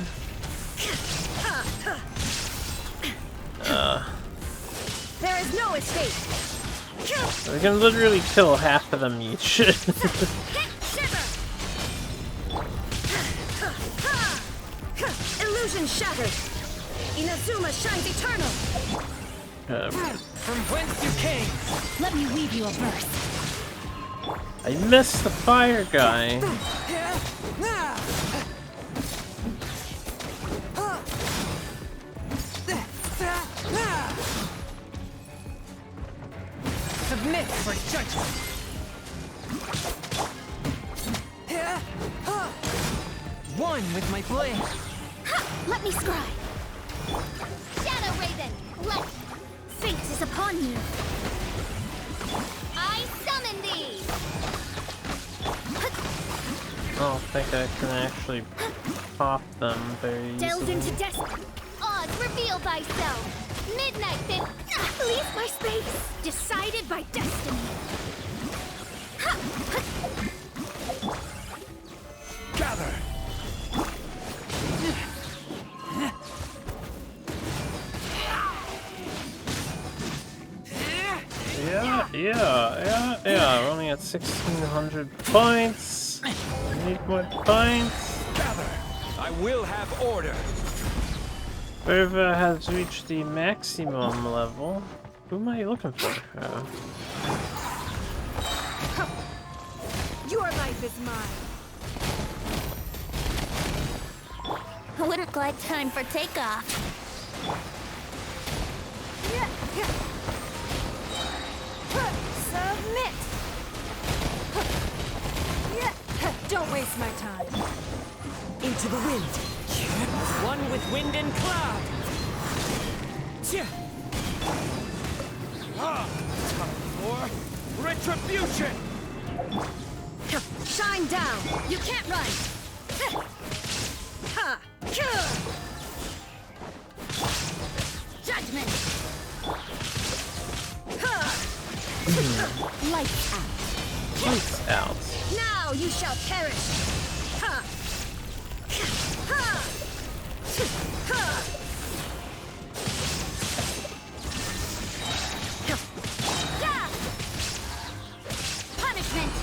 There is no escape. We can literally kill half of them each. Illusion shattered. Inazuma shines eternal. From whence you came. Let me weave you a verse. I missed the fire guy. Submit for judgment. One with my blade. Let me scribe. Shadow Raven, let fate is upon you. I summon thee. I don't think I can actually pop them very Delve easily. into destiny. Oz, reveal thyself. Midnight then. Leave my space. Decided by destiny. Gather. Yeah. We're only at 1,600 points. Need more points. Gather. I will have order. Verva has reached the maximum level. Who am I looking for? Your life is mine. Wouldn't like time for takeoff. Submit. Don't waste my time. Into the wind. One with wind and cloud. Time for retribution. Shine down. You can't run. Judgment. Lights out. Lights out. Now you shall perish. Punishment.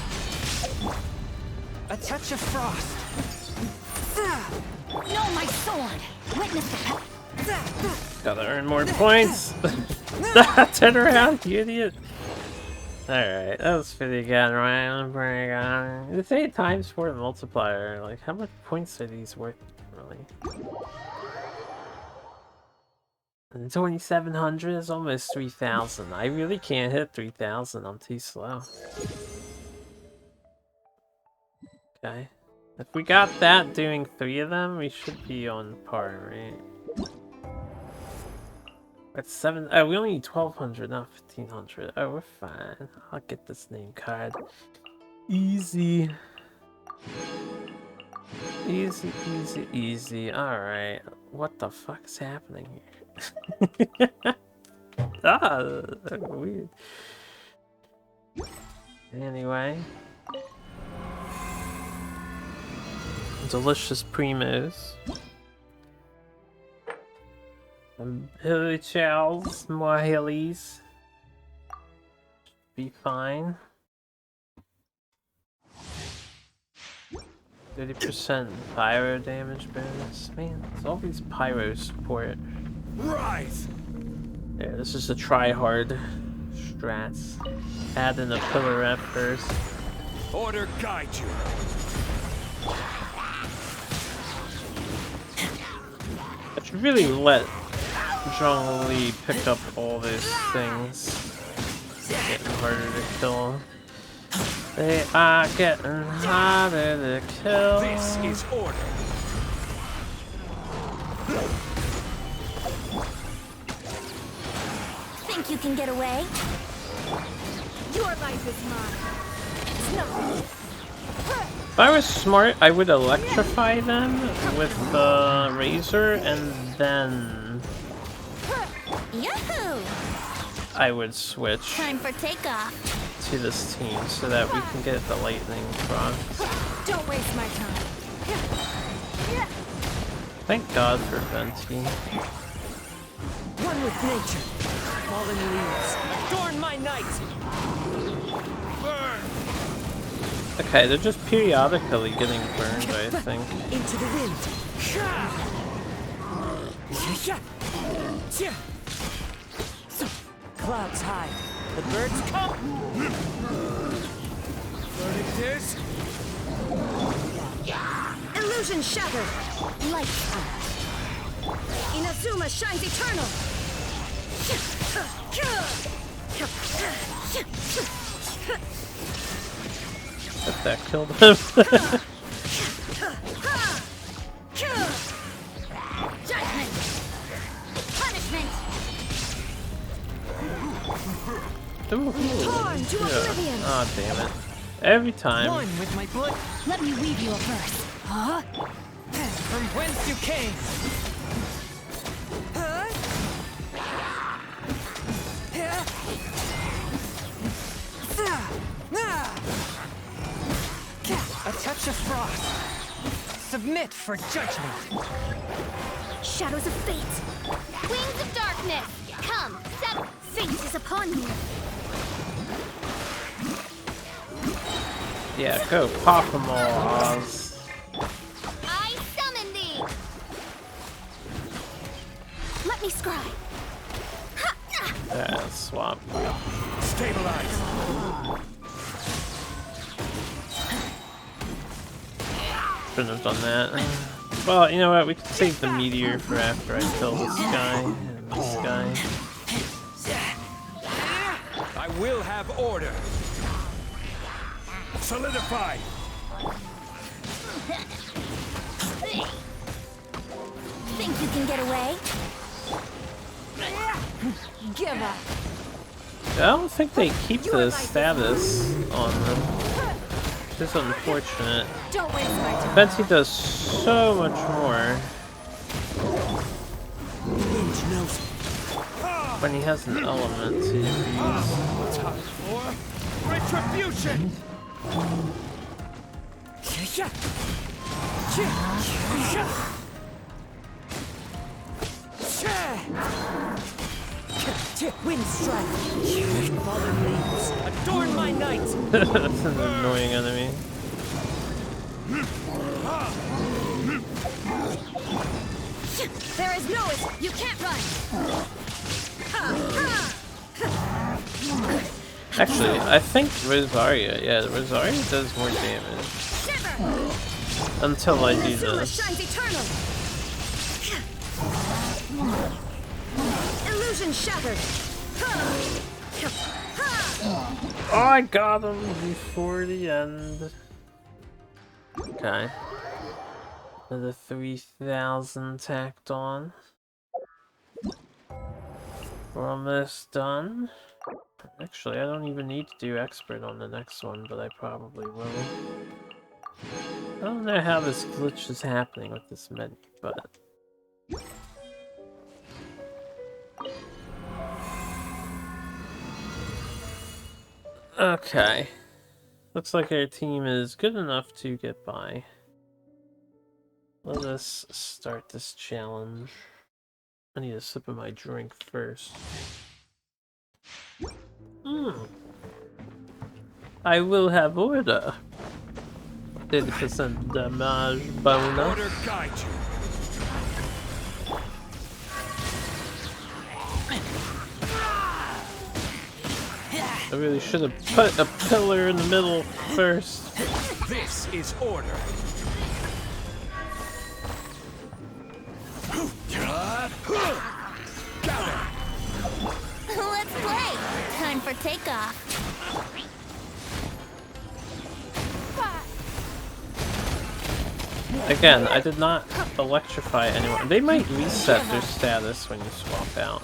A touch of frost. No, my sword. Witness the power. Gotta earn more points. Turn around, you idiot. Alright, that was pretty good, right? It's 8 times 4 multiplier. Like, how much points are these worth, really? And 2,700 is almost 3,000. I really can't hit 3,000. I'm too slow. Okay. If we got that doing 3 of them, we should be on par, right? That's 7. Oh, we only need 1,200, not 1,500. Oh, we're fine. I'll get this name card. Easy. Easy, easy, easy. Alright. What the fuck's happening here? Ah, weird. Anyway. Delicious primos. Hilly chows, more hillies. Be fine. 30% pyro damage bonus. Man, it's always pyro support. Rise! Yeah, this is a try-hard strats. Add in a pillar at first. Order guide you. I should really let Zhongli pick up all those things. It's getting harder to kill. They are getting harder to kill. This is order. Think you can get away? Your life is mine. It's nothing. If I was smart, I would electrify them with the razor, and then Yahoo! I would switch Time for takeoff. to this team so that we can get the lightning procs. Don't waste my time. Thank God for Venti. One with nature. Fallen leaves. Adorn my night. Okay, they're just periodically getting burned, I think. Into the wind. Clouds high. The birds come. This? Illusion shattered. Light. Inazuma shines eternal. But that killed him. Judgment. Punishment. Ooh, Torn to oblivion. Ah, damn it. Every time. One with my blood. Let me weave you a verse. Huh? From whence you came. A touch of frost. Submit for judgment. Shadows of fate. Wings of darkness. Come, set. Fate is upon you. Yeah, go pop them all, Oz. I summon thee. Let me scry. Yeah, swap. Stabilize. Shouldn't have done that. Well, you know what? We can save the meteor for after I kill this guy and this guy. I will have order. Solidify. Think you can get away? Give up. I don't think they keep the status on them. It's unfortunate. Don't waste my time. Betsy does so much more when he has an element to use. Time for retribution. Wind strike. Fallen leaves. Adorn my night. That's an annoying enemy. There is no it. You can't run. Actually, I think Rosaria, yeah, Rosaria does more damage. Until I do this. Illusion shattered. Oh, I got him before the end. Okay. Another 3,000 tacked on. We're almost done. Actually, I don't even need to do expert on the next one, but I probably will. I don't know how this glitch is happening with this menu, but... Okay. Looks like our team is good enough to get by. Let us start this challenge. I need a sip of my drink first. I will have order. 30% damage bonus. Order guide you. I really should have put a pillar in the middle first. This is order. Let's play. Time for takeoff. Again, I did not electrify anyone. They might reset their status when you swap out.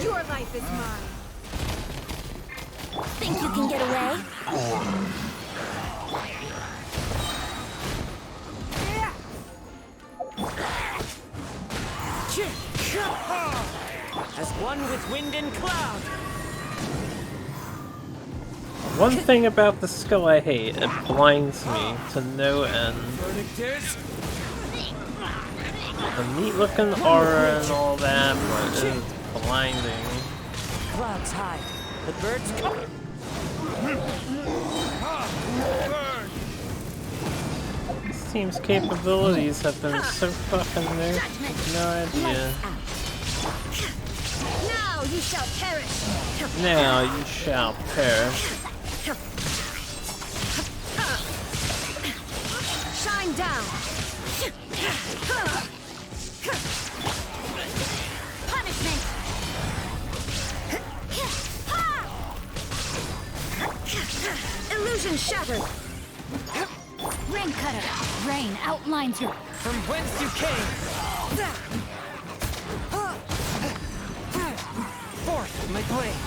Your life is mine. Think you can get away? As one with wind and cloud. One thing about the skill I hate, it blinds me to no end. The neat looking aura and all that, but it's blinding. Clouds high. The birds come. This team's capabilities have been so fucking new. No idea. Now you shall perish. Now you shall perish. Shine down. Punishment. Illusion shattered. Rain cutter. Rain outlines her. From whence you came. Forth, my blade.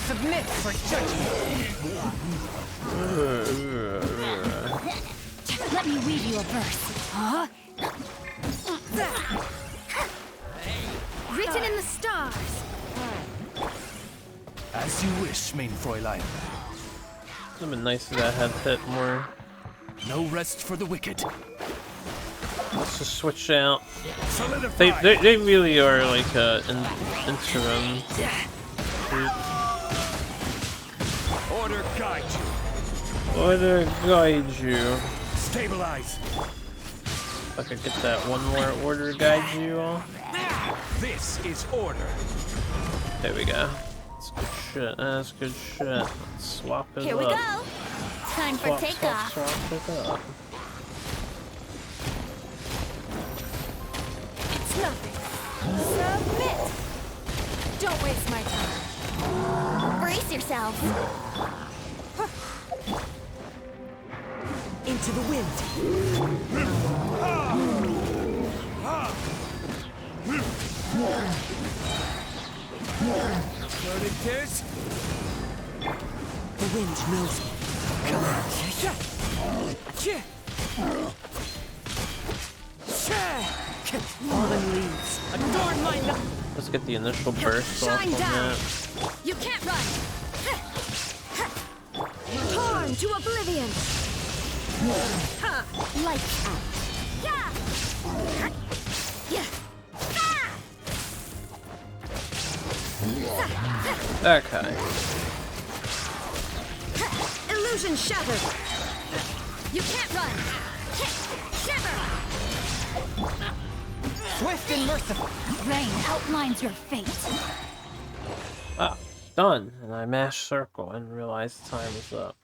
Submit for judgment. Let me weave you a verse. Huh? Written in the stars. As you wish, main Fräulein. Would have been nice if that had hit more. No rest for the wicked. Let's just switch out. They really are like an interim group. Order guide you. Order guide you. Stabilize. If I could get that one more order guide you all. This is order. There we go. That's good shit. That's good shit. Let's swap it Here up. we go. Time for Swap takeoff. it up. It's nothing. Submit. Don't waste my time. Brace yourselves. Into the wind. The wind knows me. Fallen leaves adorn my life. Let's get the initial burst off on that. You can't run. Torn to oblivion. Lights out. Okay. Illusion shattered. You can't run. Swift and merciful. Rain outlines your fate. Ah, done. And I mashed circle and realized time is up.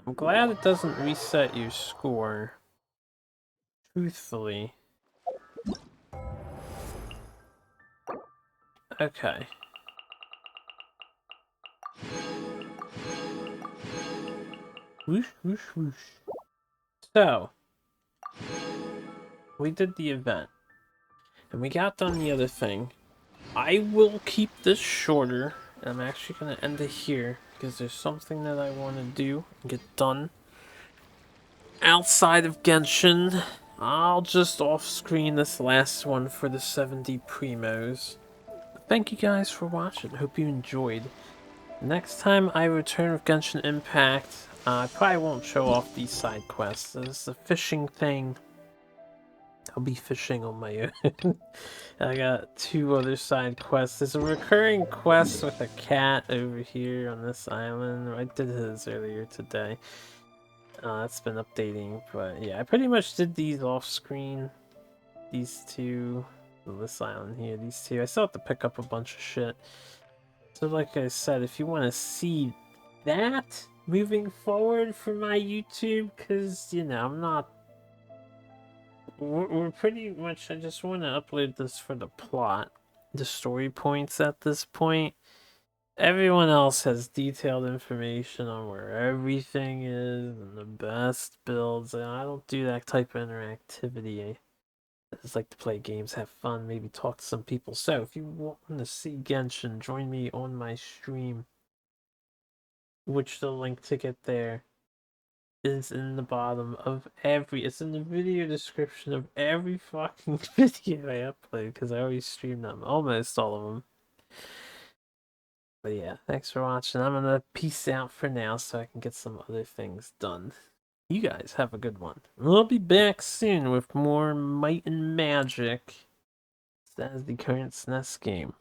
I'm glad it doesn't reset your score. Truthfully. Okay. Whoosh, whoosh, whoosh. So, we did the event. And we got done the other thing. I will keep this shorter. And I'm actually going to end it here. Because there's something that I want to do and get done. Outside of Genshin. I'll just off-screen this last one for the 70 primos. Thank you guys for watching. Hope you enjoyed. Next time I return with Genshin Impact, I probably won't show off these side quests. There's the fishing thing. I'll be fishing on my own. I got 2 other side quests. There's a recurring quest with a cat over here on this island. I did his earlier today. That's been updating, but yeah, I pretty much did these off screen. These 2, this island here, these 2. I still have to pick up a bunch of shit. So like I said, if you want to see that moving forward for my YouTube, because, you know, I'm not... We're pretty much... I just want to upload this for the plot. The story points at this point. Everyone else has detailed information on where everything is and the best builds. And I don't do that type of interactivity. I just like to play games, have fun, maybe talk to some people. So if you want to see Genshin, join me on my stream. Which the link to get there is in the bottom of every... It's in the video description of every fucking video I upload. Because I always stream them. Almost all of them. But yeah, thanks for watching. I'm gonna peace out for now so I can get some other things done. You guys have a good one. We'll be back soon with more Might and Magic. That is the current SNES game.